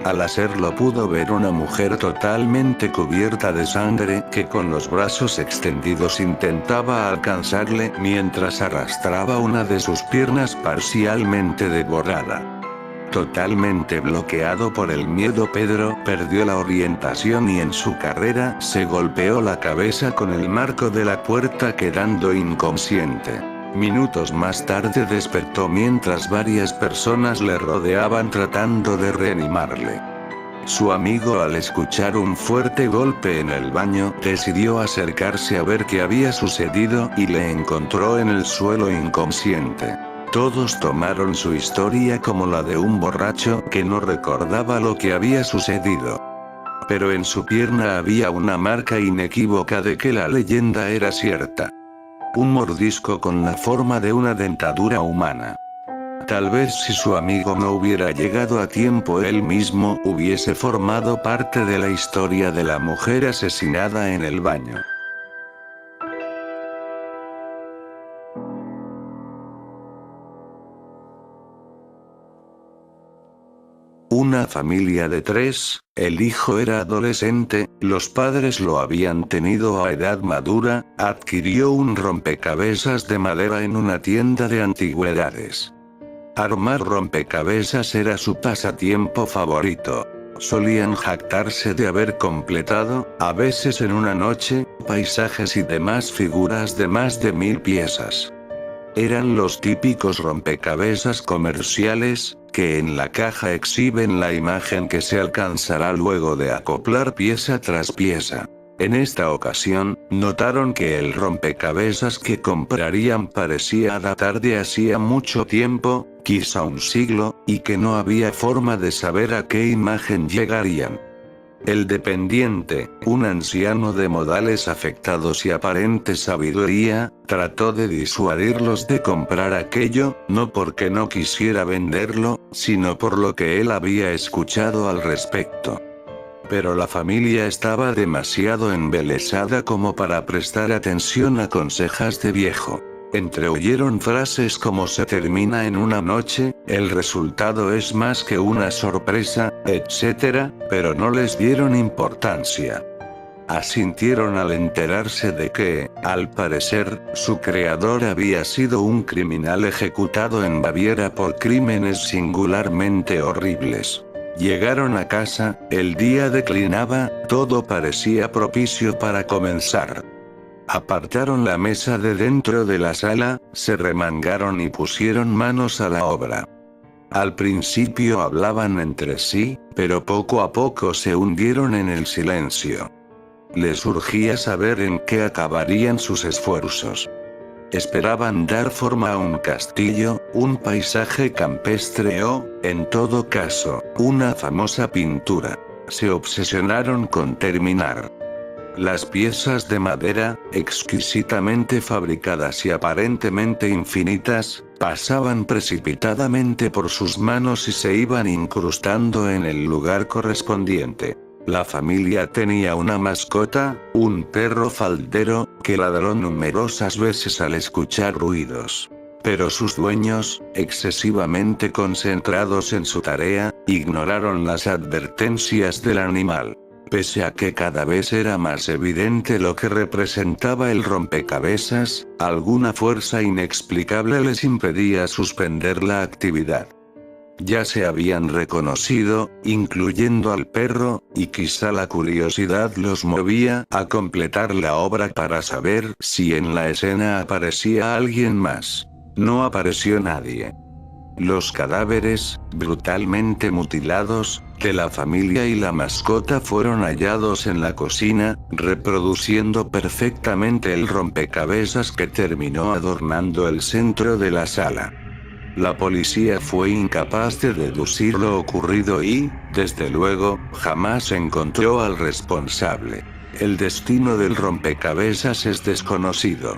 Al hacerlo pudo ver una mujer totalmente cubierta de sangre que con los brazos extendidos intentaba alcanzarle mientras arrastraba una de sus piernas parcialmente devorada. Totalmente bloqueado por el miedo, Pedro perdió la orientación y en su carrera se golpeó la cabeza con el marco de la puerta, quedando inconsciente. Minutos más tarde despertó mientras varias personas le rodeaban tratando de reanimarle. Su amigo, al escuchar un fuerte golpe en el baño, decidió acercarse a ver qué había sucedido y le encontró en el suelo inconsciente. Todos tomaron su historia como la de un borracho que no recordaba lo que había sucedido. Pero en su pierna había una marca inequívoca de que la leyenda era cierta. Un mordisco con la forma de una dentadura humana. Tal vez si su amigo no hubiera llegado a tiempo, él mismo hubiese formado parte de la historia de la mujer asesinada en el baño. Una familia de 3, el hijo era adolescente, los padres lo habían tenido a edad madura, adquirió un rompecabezas de madera en una tienda de antigüedades. Armar rompecabezas era su pasatiempo favorito. Solían jactarse de haber completado, a veces en una noche, paisajes y demás figuras de más de 1000 piezas. Eran los típicos rompecabezas comerciales, que en la caja exhiben la imagen que se alcanzará luego de acoplar pieza tras pieza. En esta ocasión, notaron que el rompecabezas que comprarían parecía datar de hacía mucho tiempo, quizá un siglo, y que no había forma de saber a qué imagen llegarían. El dependiente, un anciano de modales afectados y aparente sabiduría, trató de disuadirlos de comprar aquello, no porque no quisiera venderlo, sino por lo que él había escuchado al respecto. Pero la familia estaba demasiado embelesada como para prestar atención a consejas de viejo. Entreoyeron frases como "se termina en una noche", "el resultado es más que una sorpresa", etc., pero no les dieron importancia. Asintieron al enterarse de que, al parecer, su creador había sido un criminal ejecutado en Baviera por crímenes singularmente horribles. Llegaron a casa, el día declinaba, todo parecía propicio para comenzar. Apartaron la mesa de dentro de la sala, se remangaron y pusieron manos a la obra. Al principio hablaban entre sí, pero poco a poco se hundieron en el silencio. Les urgía saber en qué acabarían sus esfuerzos. Esperaban dar forma a un castillo, un paisaje campestre o, en todo caso, una famosa pintura. Se obsesionaron con terminar. Las piezas de madera, exquisitamente fabricadas y aparentemente infinitas, pasaban precipitadamente por sus manos y se iban incrustando en el lugar correspondiente. La familia tenía una mascota, un perro faldero, que ladró numerosas veces al escuchar ruidos. Pero sus dueños, excesivamente concentrados en su tarea, ignoraron las advertencias del animal. Pese a que cada vez era más evidente lo que representaba el rompecabezas, alguna fuerza inexplicable les impedía suspender la actividad. Ya se habían reconocido, incluyendo al perro, y quizá la curiosidad los movía a completar la obra para saber si en la escena aparecía alguien más. No apareció nadie. Los cadáveres, brutalmente mutilados, de la familia y la mascota fueron hallados en la cocina, reproduciendo perfectamente el rompecabezas que terminó adornando el centro de la sala. La policía fue incapaz de deducir lo ocurrido y, desde luego, jamás encontró al responsable. El destino del rompecabezas es desconocido.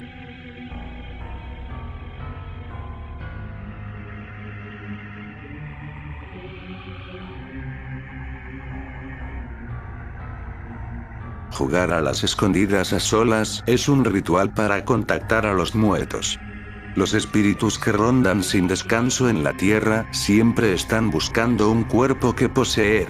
Jugar a las escondidas a solas es un ritual para contactar a los muertos. Los espíritus que rondan sin descanso en la tierra siempre están buscando un cuerpo que poseer.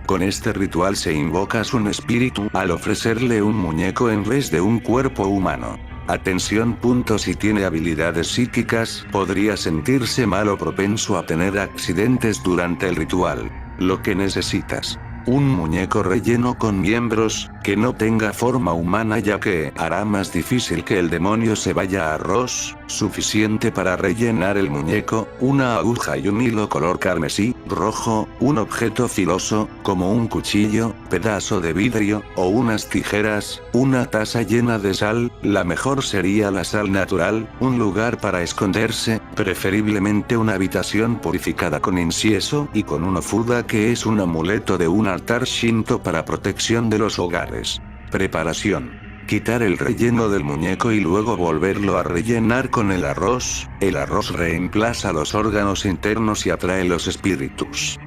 Con este ritual se invoca a un espíritu al ofrecerle un muñeco en vez de un cuerpo humano. Atención. Si tiene habilidades psíquicas, podría sentirse mal o propenso a tener accidentes durante el ritual. Lo que necesitas: un muñeco relleno con miembros, que no tenga forma humana ya que hará más difícil que el demonio se vaya a arroz, suficiente para rellenar el muñeco, una aguja y un hilo color carmesí, rojo, un objeto filoso, como un cuchillo, pedazo de vidrio, o unas tijeras, una taza llena de sal, la mejor sería la sal natural, un lugar para esconderse, preferiblemente una habitación purificada con incienso y con un ofuda que es un amuleto de un altar shinto para protección de los hogares. Preparación: quitar el relleno del muñeco y luego volverlo a rellenar con el arroz. El arroz reemplaza los órganos internos y atrae los espíritus.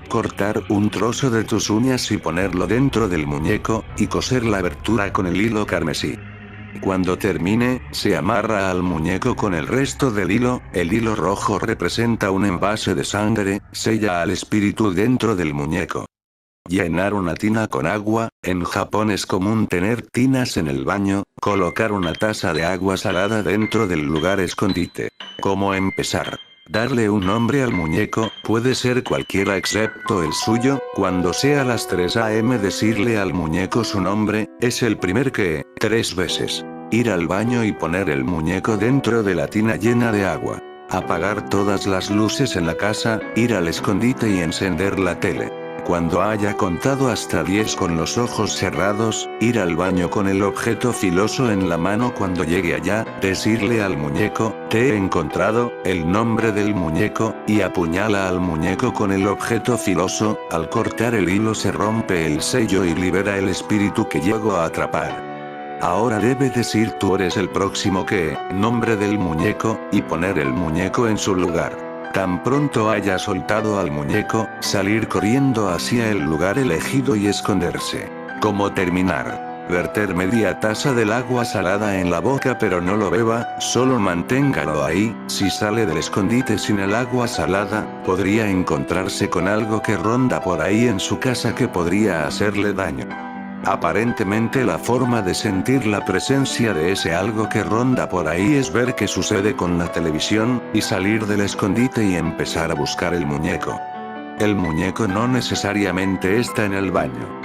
Cortar un trozo de tus uñas y ponerlo dentro del muñeco, y coser la abertura con el hilo carmesí. Cuando termine, se amarra al muñeco con el resto del hilo. El hilo rojo representa un envase de sangre, sella al espíritu dentro del muñeco. Llenar una tina con agua. En Japón es común tener tinas en el baño. Colocar una taza de agua salada dentro del lugar escondite. ¿Cómo empezar? Darle un nombre al muñeco, puede ser cualquiera excepto el suyo. Cuando sea las 3 AM decirle al muñeco su nombre, es el primer que, 3 veces. Ir al baño y poner el muñeco dentro de la tina llena de agua. Apagar todas las luces en la casa, ir al escondite y encender la tele. Cuando haya contado hasta 10 con los ojos cerrados, ir al baño con el objeto filoso en la mano. Cuando llegue allá, decirle al muñeco, te he encontrado, el nombre del muñeco, y apuñala al muñeco con el objeto filoso. Al cortar el hilo se rompe el sello y libera el espíritu que llegó a atrapar. Ahora debe decir tú eres el próximo que, nombre del muñeco, y poner el muñeco en su lugar. Tan pronto haya soltado al muñeco, salir corriendo hacia el lugar elegido y esconderse. ¿Cómo terminar? Verter media taza del agua salada en la boca pero no lo beba, solo manténgalo ahí. Si sale del escondite sin el agua salada, podría encontrarse con algo que ronda por ahí en su casa que podría hacerle daño. Aparentemente la forma de sentir la presencia de ese algo que ronda por ahí es ver qué sucede con la televisión, y salir del escondite y empezar a buscar el muñeco. El muñeco no necesariamente está en el baño.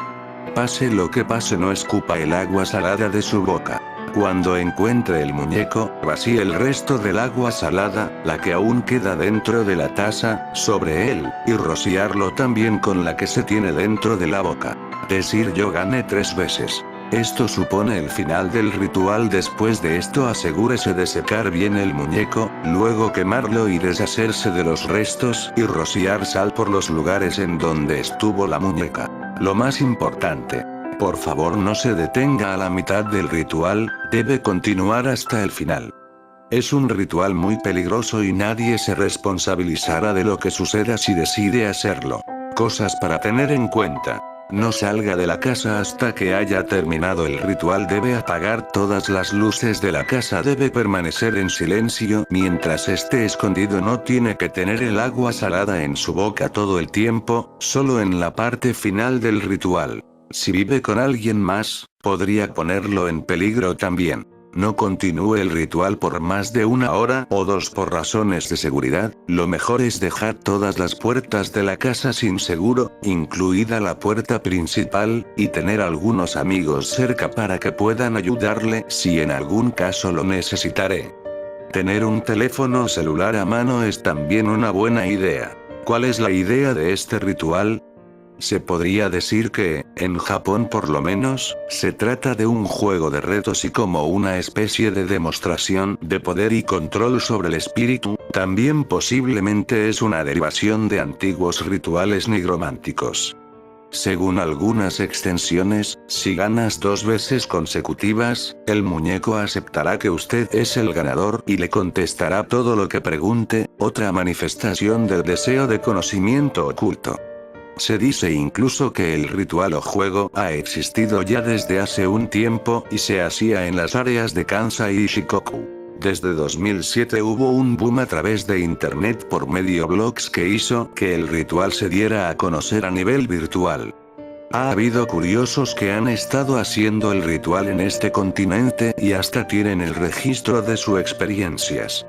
Pase lo que pase, no escupa el agua salada de su boca. Cuando encuentre el muñeco, vacíe el resto del agua salada, la que aún queda dentro de la taza, sobre él, y rociarlo también con la que se tiene dentro de la boca. Decir yo gané 3 veces. Esto supone el final del ritual. Después de esto asegúrese de secar bien el muñeco, luego quemarlo y deshacerse de los restos y rociar sal por los lugares en donde estuvo la muñeca. Lo más importante. Por favor no se detenga a la mitad del ritual, debe continuar hasta el final. Es un ritual muy peligroso y nadie se responsabilizará de lo que suceda si decide hacerlo. Cosas para tener en cuenta. No salga de la casa hasta que haya terminado el ritual. Debe apagar todas las luces de la casa. Debe permanecer en silencio mientras esté escondido. No tiene que tener el agua salada en su boca todo el tiempo, solo en la parte final del ritual. Si vive con alguien más, podría ponerlo en peligro también. No continúe el ritual por más de 1 hora o 2 por razones de seguridad. Lo mejor es dejar todas las puertas de la casa sin seguro, incluida la puerta principal, y tener algunos amigos cerca para que puedan ayudarle si en algún caso lo necesitaré. Tener un teléfono celular a mano es también una buena idea. ¿Cuál es la idea de este ritual? Se podría decir que, en Japón por lo menos, se trata de un juego de retos y como una especie de demostración de poder y control sobre el espíritu. También posiblemente es una derivación de antiguos rituales nigrománticos. Según algunas extensiones, si ganas 2 veces consecutivas, el muñeco aceptará que usted es el ganador y le contestará todo lo que pregunte, otra manifestación del deseo de conocimiento oculto. Se dice incluso que el ritual o juego ha existido ya desde hace un tiempo y se hacía en las áreas de Kansai y Shikoku. Desde 2007 hubo un boom a través de internet por medio blogs que hizo que el ritual se diera a conocer a nivel virtual. Ha habido curiosos que han estado haciendo el ritual en este continente y hasta tienen el registro de sus experiencias.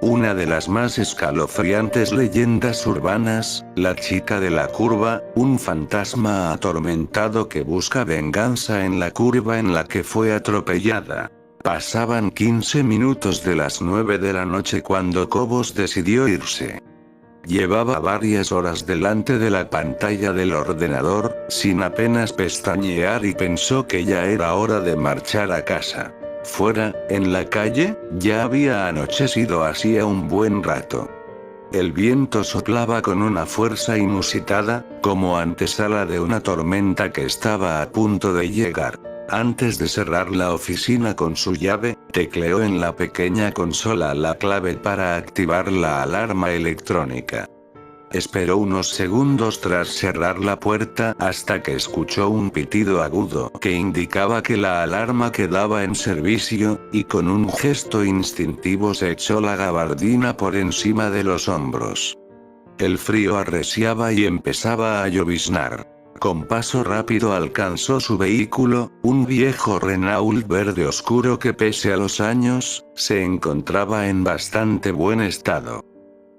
Una de las más escalofriantes leyendas urbanas, la chica de la curva, un fantasma atormentado que busca venganza en la curva en la que fue atropellada. Pasaban 15 minutos de las 9 de la noche cuando Cobos decidió irse. Llevaba varias horas delante de la pantalla del ordenador, sin apenas pestañear y pensó que ya era hora de marchar a casa. Fuera, en la calle, ya había anochecido hacía un buen rato. El viento soplaba con una fuerza inusitada, como antesala de una tormenta que estaba a punto de llegar. Antes de cerrar la oficina con su llave, tecleó en la pequeña consola la clave para activar la alarma electrónica. Esperó unos segundos tras cerrar la puerta hasta que escuchó un pitido agudo que indicaba que la alarma quedaba en servicio, y con un gesto instintivo se echó la gabardina por encima de los hombros. El frío arreciaba y empezaba a lloviznar. Con paso rápido alcanzó su vehículo, un viejo Renault verde oscuro que pese a los años, se encontraba en bastante buen estado.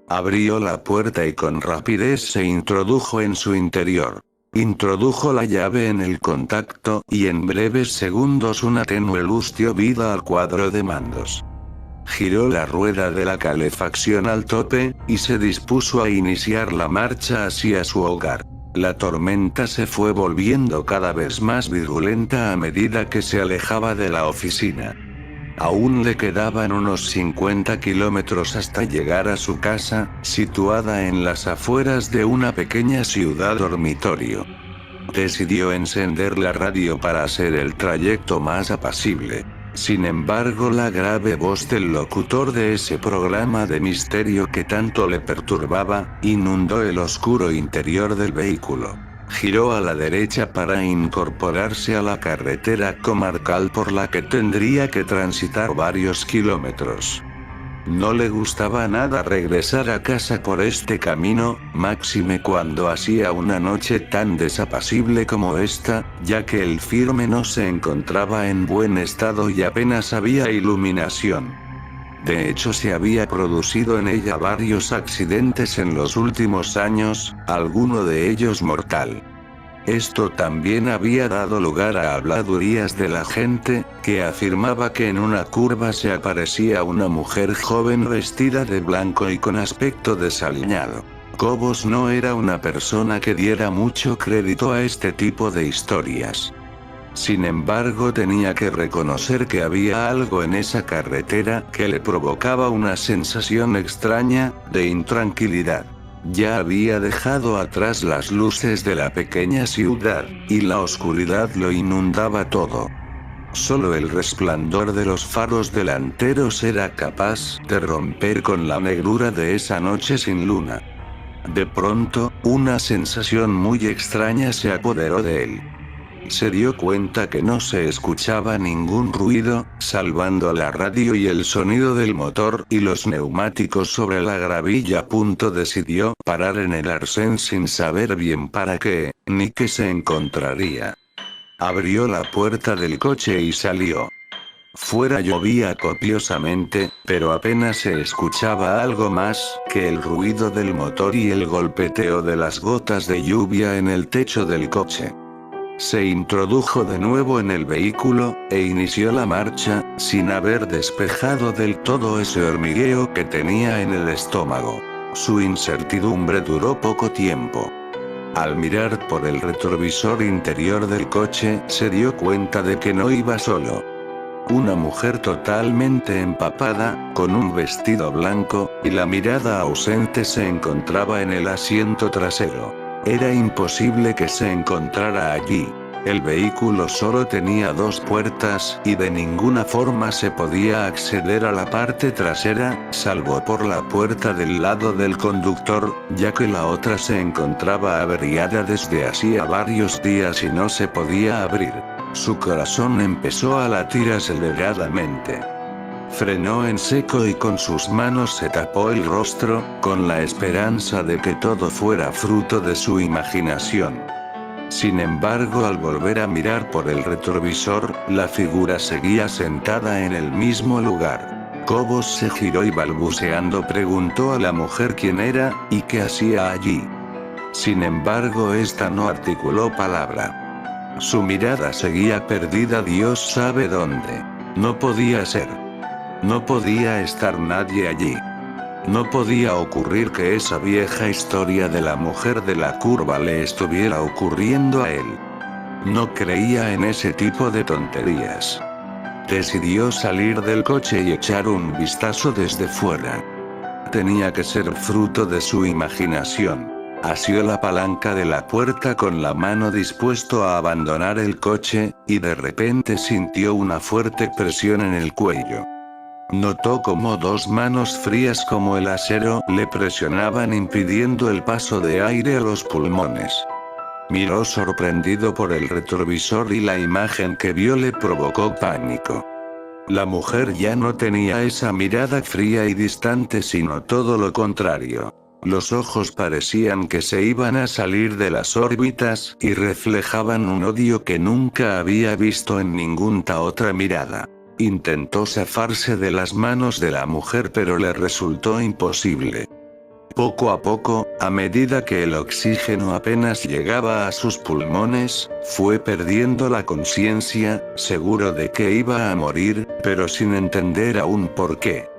Abrió la puerta y con rapidez se introdujo en su interior. Introdujo la llave en el contacto y en breves segundos una tenue luz dio vida al cuadro de mandos. Giró la rueda de la calefacción al tope, y se dispuso a iniciar la marcha hacia su hogar. La tormenta se fue volviendo cada vez más virulenta a medida que se alejaba de la oficina. Aún le quedaban unos 50 kilómetros hasta llegar a su casa, situada en las afueras de una pequeña ciudad dormitorio. Decidió encender la radio para hacer el trayecto más apacible. Sin embargo, la grave voz del locutor de ese programa de misterio que tanto le perturbaba, inundó el oscuro interior del vehículo. Giró a la derecha para incorporarse a la carretera comarcal por la que tendría que transitar varios kilómetros. No le gustaba nada regresar a casa por este camino, máxime cuando hacía una noche tan desapacible como esta, ya que el firme no se encontraba en buen estado y apenas había iluminación. De hecho, se había producido en ella varios accidentes en los últimos años, alguno de ellos mortal. Esto también había dado lugar a habladurías de la gente, que afirmaba que en una curva se aparecía una mujer joven vestida de blanco y con aspecto desaliñado. Cobos no era una persona que diera mucho crédito a este tipo de historias. Sin embargo, tenía que reconocer que había algo en esa carretera que le provocaba una sensación extraña, de intranquilidad. Ya había dejado atrás las luces de la pequeña ciudad, y la oscuridad lo inundaba todo. Solo el resplandor de los faros delanteros era capaz de romper con la negrura de esa noche sin luna. De pronto, una sensación muy extraña se apoderó de él. Se dio cuenta que no se escuchaba ningún ruido, salvando la radio y el sonido del motor y los neumáticos sobre la gravilla. Decidió parar en el arcén sin saber bien para qué, ni qué se encontraría. Abrió la puerta del coche y salió. Fuera llovía copiosamente, pero apenas se escuchaba algo más que el ruido del motor y el golpeteo de las gotas de lluvia en el techo del coche. Se introdujo de nuevo en el vehículo, e inició la marcha, sin haber despejado del todo ese hormigueo que tenía en el estómago. Su incertidumbre duró poco tiempo. Al mirar por el retrovisor interior del coche, se dio cuenta de que no iba solo. Una mujer totalmente empapada, con un vestido blanco, y la mirada ausente se encontraba en el asiento trasero. Era imposible que se encontrara allí. El vehículo solo tenía dos puertas, y de ninguna forma se podía acceder a la parte trasera, salvo por la puerta del lado del conductor, ya que la otra se encontraba averiada desde hacía varios días y no se podía abrir. Su corazón empezó a latir aceleradamente. Frenó en seco y con sus manos se tapó el rostro, con la esperanza de que todo fuera fruto de su imaginación. Sin embargo, al volver a mirar por el retrovisor, la figura seguía sentada en el mismo lugar. Cobos se giró y balbuceando preguntó a la mujer quién era, y qué hacía allí. Sin embargo, esta no articuló palabra. Su mirada seguía perdida Dios sabe dónde. No podía ser. No podía estar nadie allí. No podía ocurrir que esa vieja historia de la mujer de la curva le estuviera ocurriendo a él. No creía en ese tipo de tonterías. Decidió salir del coche y echar un vistazo desde fuera. Tenía que ser fruto de su imaginación. Asió la palanca de la puerta con la mano dispuesto a abandonar el coche, y de repente sintió una fuerte presión en el cuello. Notó como dos manos frías como el acero le presionaban impidiendo el paso de aire a los pulmones. Miró sorprendido por el retrovisor y la imagen que vio le provocó pánico. La mujer ya no tenía esa mirada fría y distante sino todo lo contrario. Los ojos parecían que se iban a salir de las órbitas y reflejaban un odio que nunca había visto en ninguna otra mirada. Intentó zafarse de las manos de la mujer pero le resultó imposible. Poco a poco, a medida que el oxígeno apenas llegaba a sus pulmones, fue perdiendo la conciencia, seguro de que iba a morir, pero sin entender aún por qué.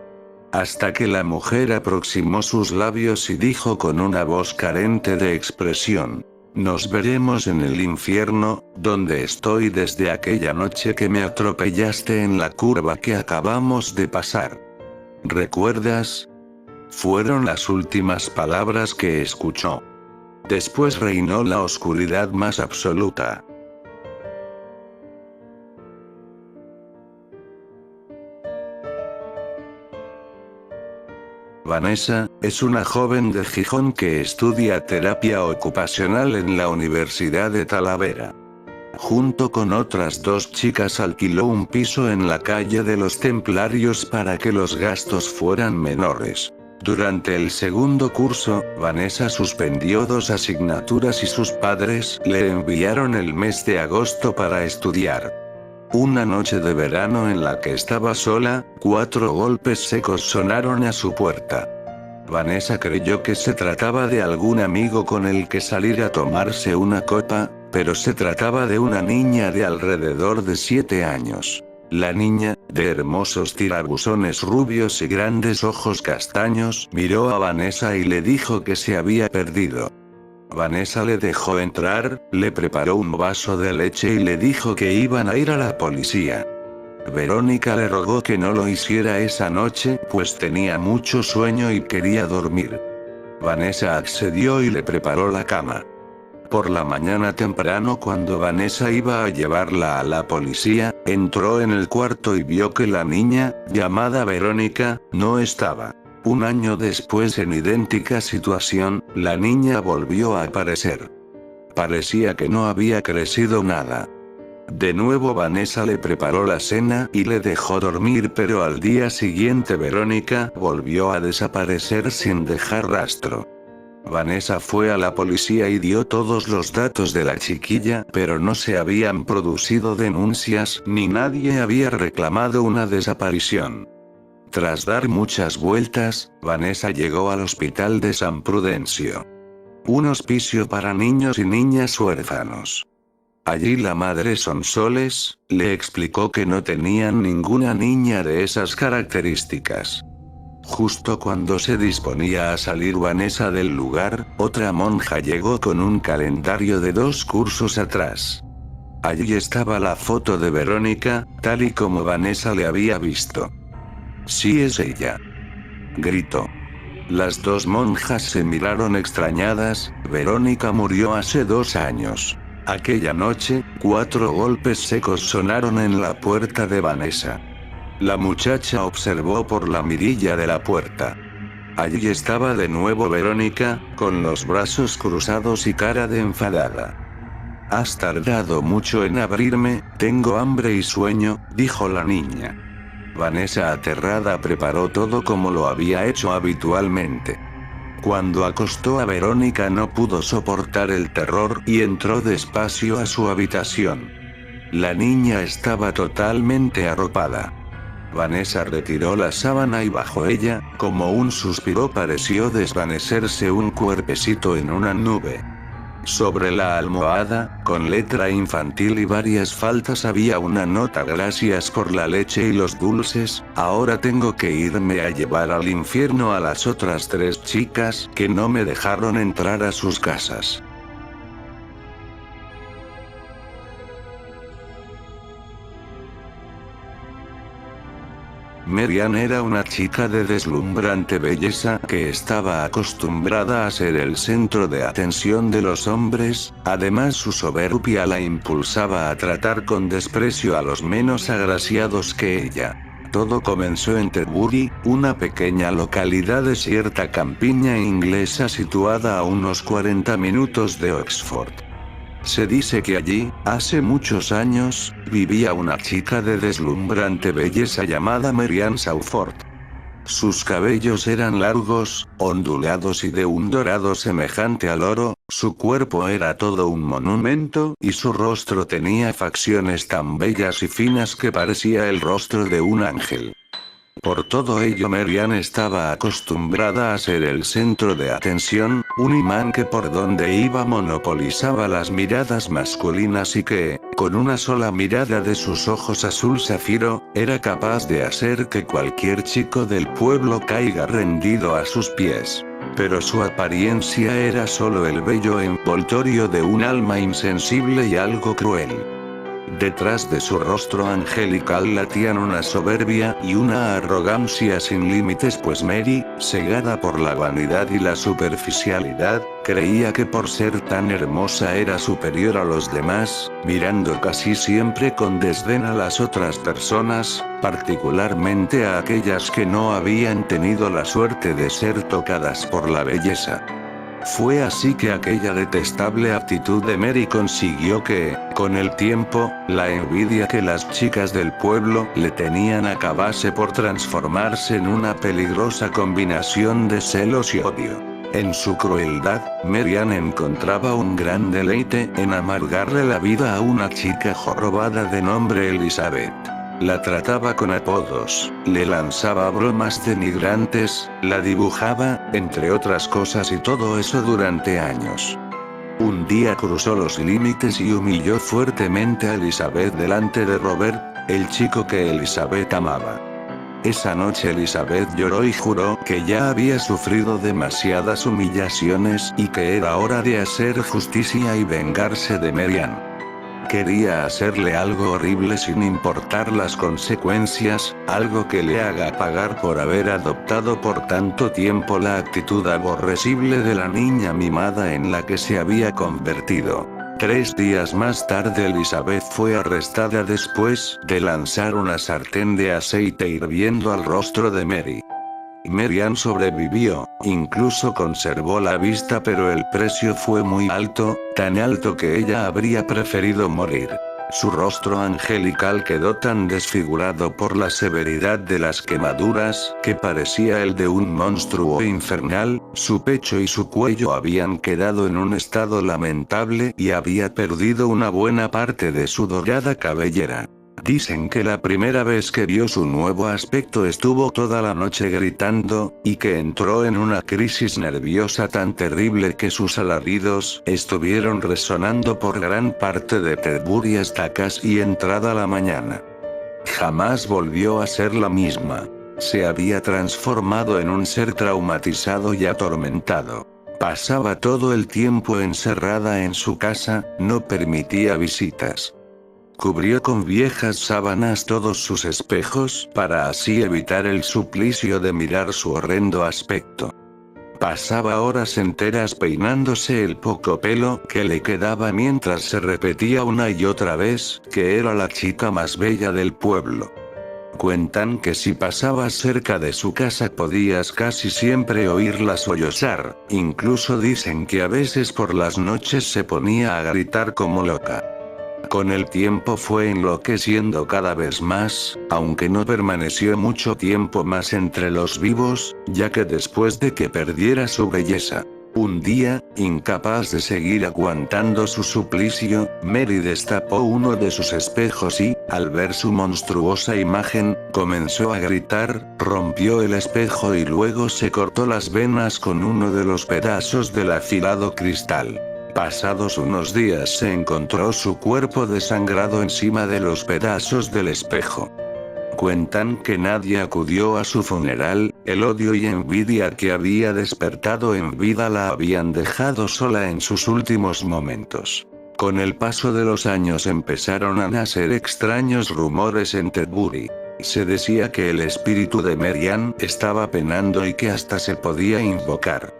Hasta que la mujer aproximó sus labios y dijo con una voz carente de expresión: «Nos veremos en el infierno, donde estoy desde aquella noche que me atropellaste en la curva que acabamos de pasar. ¿Recuerdas?». Fueron las últimas palabras que escuchó. Después reinó la oscuridad más absoluta. Vanessa, es una joven de Gijón que estudia terapia ocupacional en la Universidad de Talavera. Junto con otras dos chicas alquiló un piso en la calle de los Templarios para que los gastos fueran menores. Durante el segundo curso, Vanessa suspendió 2 asignaturas y sus padres le enviaron el mes de agosto para estudiar. Una noche de verano en la que estaba sola, 4 golpes secos sonaron a su puerta. Vanessa creyó que se trataba de algún amigo con el que salir a tomarse una copa, pero se trataba de una niña de alrededor de 7 años. La niña, de hermosos tirabuzones rubios y grandes ojos castaños, miró a Vanessa y le dijo que se había perdido. Vanessa le dejó entrar, le preparó un vaso de leche y le dijo que iban a ir a la policía. Verónica le rogó que no lo hiciera esa noche, pues tenía mucho sueño y quería dormir. Vanessa accedió y le preparó la cama. Por la mañana temprano, cuando Vanessa iba a llevarla a la policía, entró en el cuarto y vio que la niña, llamada Verónica, no estaba. Un año después, en idéntica situación, la niña volvió a aparecer. Parecía que no había crecido nada. De nuevo Vanessa le preparó la cena y le dejó dormir, pero al día siguiente Verónica volvió a desaparecer sin dejar rastro. Vanessa fue a la policía y dio todos los datos de la chiquilla, pero no se habían producido denuncias ni nadie había reclamado una desaparición. Tras dar muchas vueltas, Vanessa llegó al hospital de San Prudencio. Un hospicio para niños y niñas huérfanos. Allí la madre Sonsoles le explicó que no tenían ninguna niña de esas características. Justo cuando se disponía a salir Vanessa del lugar, otra monja llegó con un calendario de 2 cursos atrás. Allí estaba la foto de Verónica, tal y como Vanessa le había visto. «Sí, es ella», gritó. Las 2 monjas se miraron extrañadas. Verónica murió hace 2 años. Aquella noche, 4 golpes secos sonaron en la puerta de Vanessa. La muchacha observó por la mirilla de la puerta. Allí estaba de nuevo Verónica, con los brazos cruzados y cara de enfadada. «Has tardado mucho en abrirme, tengo hambre y sueño», dijo la niña. Vanessa, aterrada, preparó todo como lo había hecho habitualmente. Cuando acostó a Verónica no pudo soportar el terror y entró despacio a su habitación. La niña estaba totalmente arropada. Vanessa retiró la sábana y bajo ella, como un suspiro, pareció desvanecerse un cuerpecito en una nube. Sobre la almohada, con letra infantil y varias faltas, había una nota: «Gracias por la leche y los dulces, ahora tengo que irme a llevar al infierno a las otras 3 chicas que no me dejaron entrar a sus casas». Marian era una chica de deslumbrante belleza que estaba acostumbrada a ser el centro de atención de los hombres. Además, su soberbia la impulsaba a tratar con desprecio a los menos agraciados que ella. Todo comenzó en Tetbury, una pequeña localidad desierta campiña inglesa situada a unos 40 minutos de Oxford. Se dice que allí, hace muchos años, vivía una chica de deslumbrante belleza llamada Marian Sawford. Sus cabellos eran largos, ondulados y de un dorado semejante al oro, su cuerpo era todo un monumento y su rostro tenía facciones tan bellas y finas que parecía el rostro de un ángel. Por todo ello, Marian estaba acostumbrada a ser el centro de atención, un imán que por donde iba monopolizaba las miradas masculinas y que, con una sola mirada de sus ojos azul zafiro, era capaz de hacer que cualquier chico del pueblo caiga rendido a sus pies. Pero su apariencia era solo el bello envoltorio de un alma insensible y algo cruel. Detrás de su rostro angelical latían una soberbia y una arrogancia sin límites, pues Mary, cegada por la vanidad y la superficialidad, creía que por ser tan hermosa era superior a los demás, mirando casi siempre con desdén a las otras personas, particularmente a aquellas que no habían tenido la suerte de ser tocadas por la belleza. Fue así que aquella detestable actitud de Mary consiguió que, con el tiempo, la envidia que las chicas del pueblo le tenían acabase por transformarse en una peligrosa combinación de celos y odio. En su crueldad, Merian encontraba un gran deleite en amargarle la vida a una chica jorobada de nombre Elizabeth. La trataba con apodos, le lanzaba bromas denigrantes, la dibujaba, entre otras cosas, y todo eso durante años. Un día cruzó los límites y humilló fuertemente a Elizabeth delante de Robert, el chico que Elizabeth amaba. Esa noche Elizabeth lloró y juró que ya había sufrido demasiadas humillaciones y que era hora de hacer justicia y vengarse de Merian. Quería hacerle algo horrible sin importar las consecuencias, algo que le haga pagar por haber adoptado por tanto tiempo la actitud aborrecible de la niña mimada en la que se había convertido. 3 días más tarde Elizabeth fue arrestada después de lanzar una sartén de aceite hirviendo al rostro de Mary. Merian sobrevivió, incluso conservó la vista, pero el precio fue muy alto, tan alto que ella habría preferido morir. Su rostro angelical quedó tan desfigurado por la severidad de las quemaduras que parecía el de un monstruo infernal, su pecho y su cuello habían quedado en un estado lamentable y había perdido una buena parte de su dorada cabellera. Dicen que la primera vez que vio su nuevo aspecto estuvo toda la noche gritando, y que entró en una crisis nerviosa tan terrible que sus alaridos estuvieron resonando por gran parte de Tetbury hasta casi entrada la mañana. Jamás volvió a ser la misma. Se había transformado en un ser traumatizado y atormentado. Pasaba todo el tiempo encerrada en su casa, no permitía visitas. Cubrió con viejas sábanas todos sus espejos para así evitar el suplicio de mirar su horrendo aspecto. Pasaba horas enteras peinándose el poco pelo que le quedaba mientras se repetía una y otra vez que era la chica más bella del pueblo. Cuentan que si pasabas cerca de su casa podías casi siempre oírla sollozar, incluso dicen que a veces por las noches se ponía a gritar como loca. Con el tiempo fue enloqueciendo cada vez más, aunque no permaneció mucho tiempo más entre los vivos, ya que después de que perdiera su belleza, un día, incapaz de seguir aguantando su suplicio, Mary destapó uno de sus espejos y, al ver su monstruosa imagen, comenzó a gritar, rompió el espejo y luego se cortó las venas con uno de los pedazos del afilado cristal. Pasados unos días se encontró su cuerpo desangrado encima de los pedazos del espejo. Cuentan que nadie acudió a su funeral, el odio y envidia que había despertado en vida la habían dejado sola en sus últimos momentos. Con el paso de los años empezaron a nacer extraños rumores en Tetbury. Se decía que el espíritu de Merian estaba penando y que hasta se podía invocar.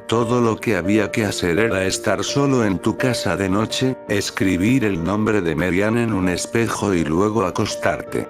Todo lo que había que hacer era estar solo en tu casa de noche, escribir el nombre de Merian en un espejo y luego acostarte.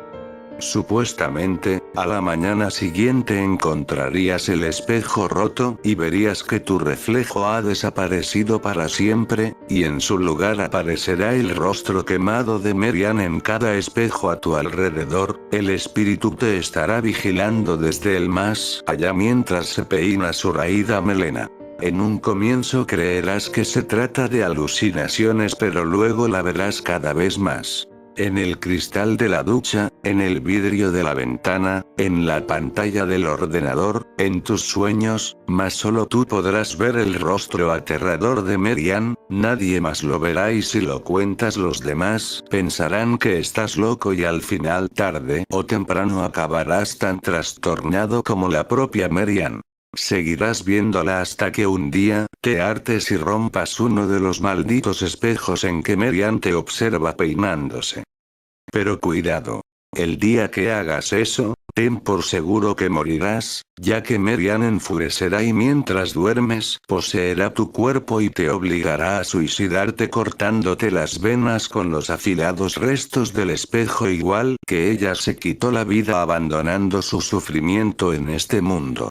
Supuestamente, a la mañana siguiente encontrarías el espejo roto y verías que tu reflejo ha desaparecido para siempre, y en su lugar aparecerá el rostro quemado de Merian en cada espejo a tu alrededor. El espíritu te estará vigilando desde el más allá mientras se peina su raída melena. En un comienzo creerás que se trata de alucinaciones, pero luego la verás cada vez más. En el cristal de la ducha, en el vidrio de la ventana, en la pantalla del ordenador, en tus sueños, mas solo tú podrás ver el rostro aterrador de Merian, nadie más lo verá, y si lo cuentas los demás pensarán que estás loco y al final tarde o temprano acabarás tan trastornado como la propia Merian. Seguirás viéndola hasta que un día, te hartes y rompas uno de los malditos espejos en que Merian te observa peinándose. Pero cuidado. El día que hagas eso, ten por seguro que morirás, ya que Merian enfurecerá y mientras duermes, poseerá tu cuerpo y te obligará a suicidarte cortándote las venas con los afilados restos del espejo, igual que ella se quitó la vida abandonando su sufrimiento en este mundo.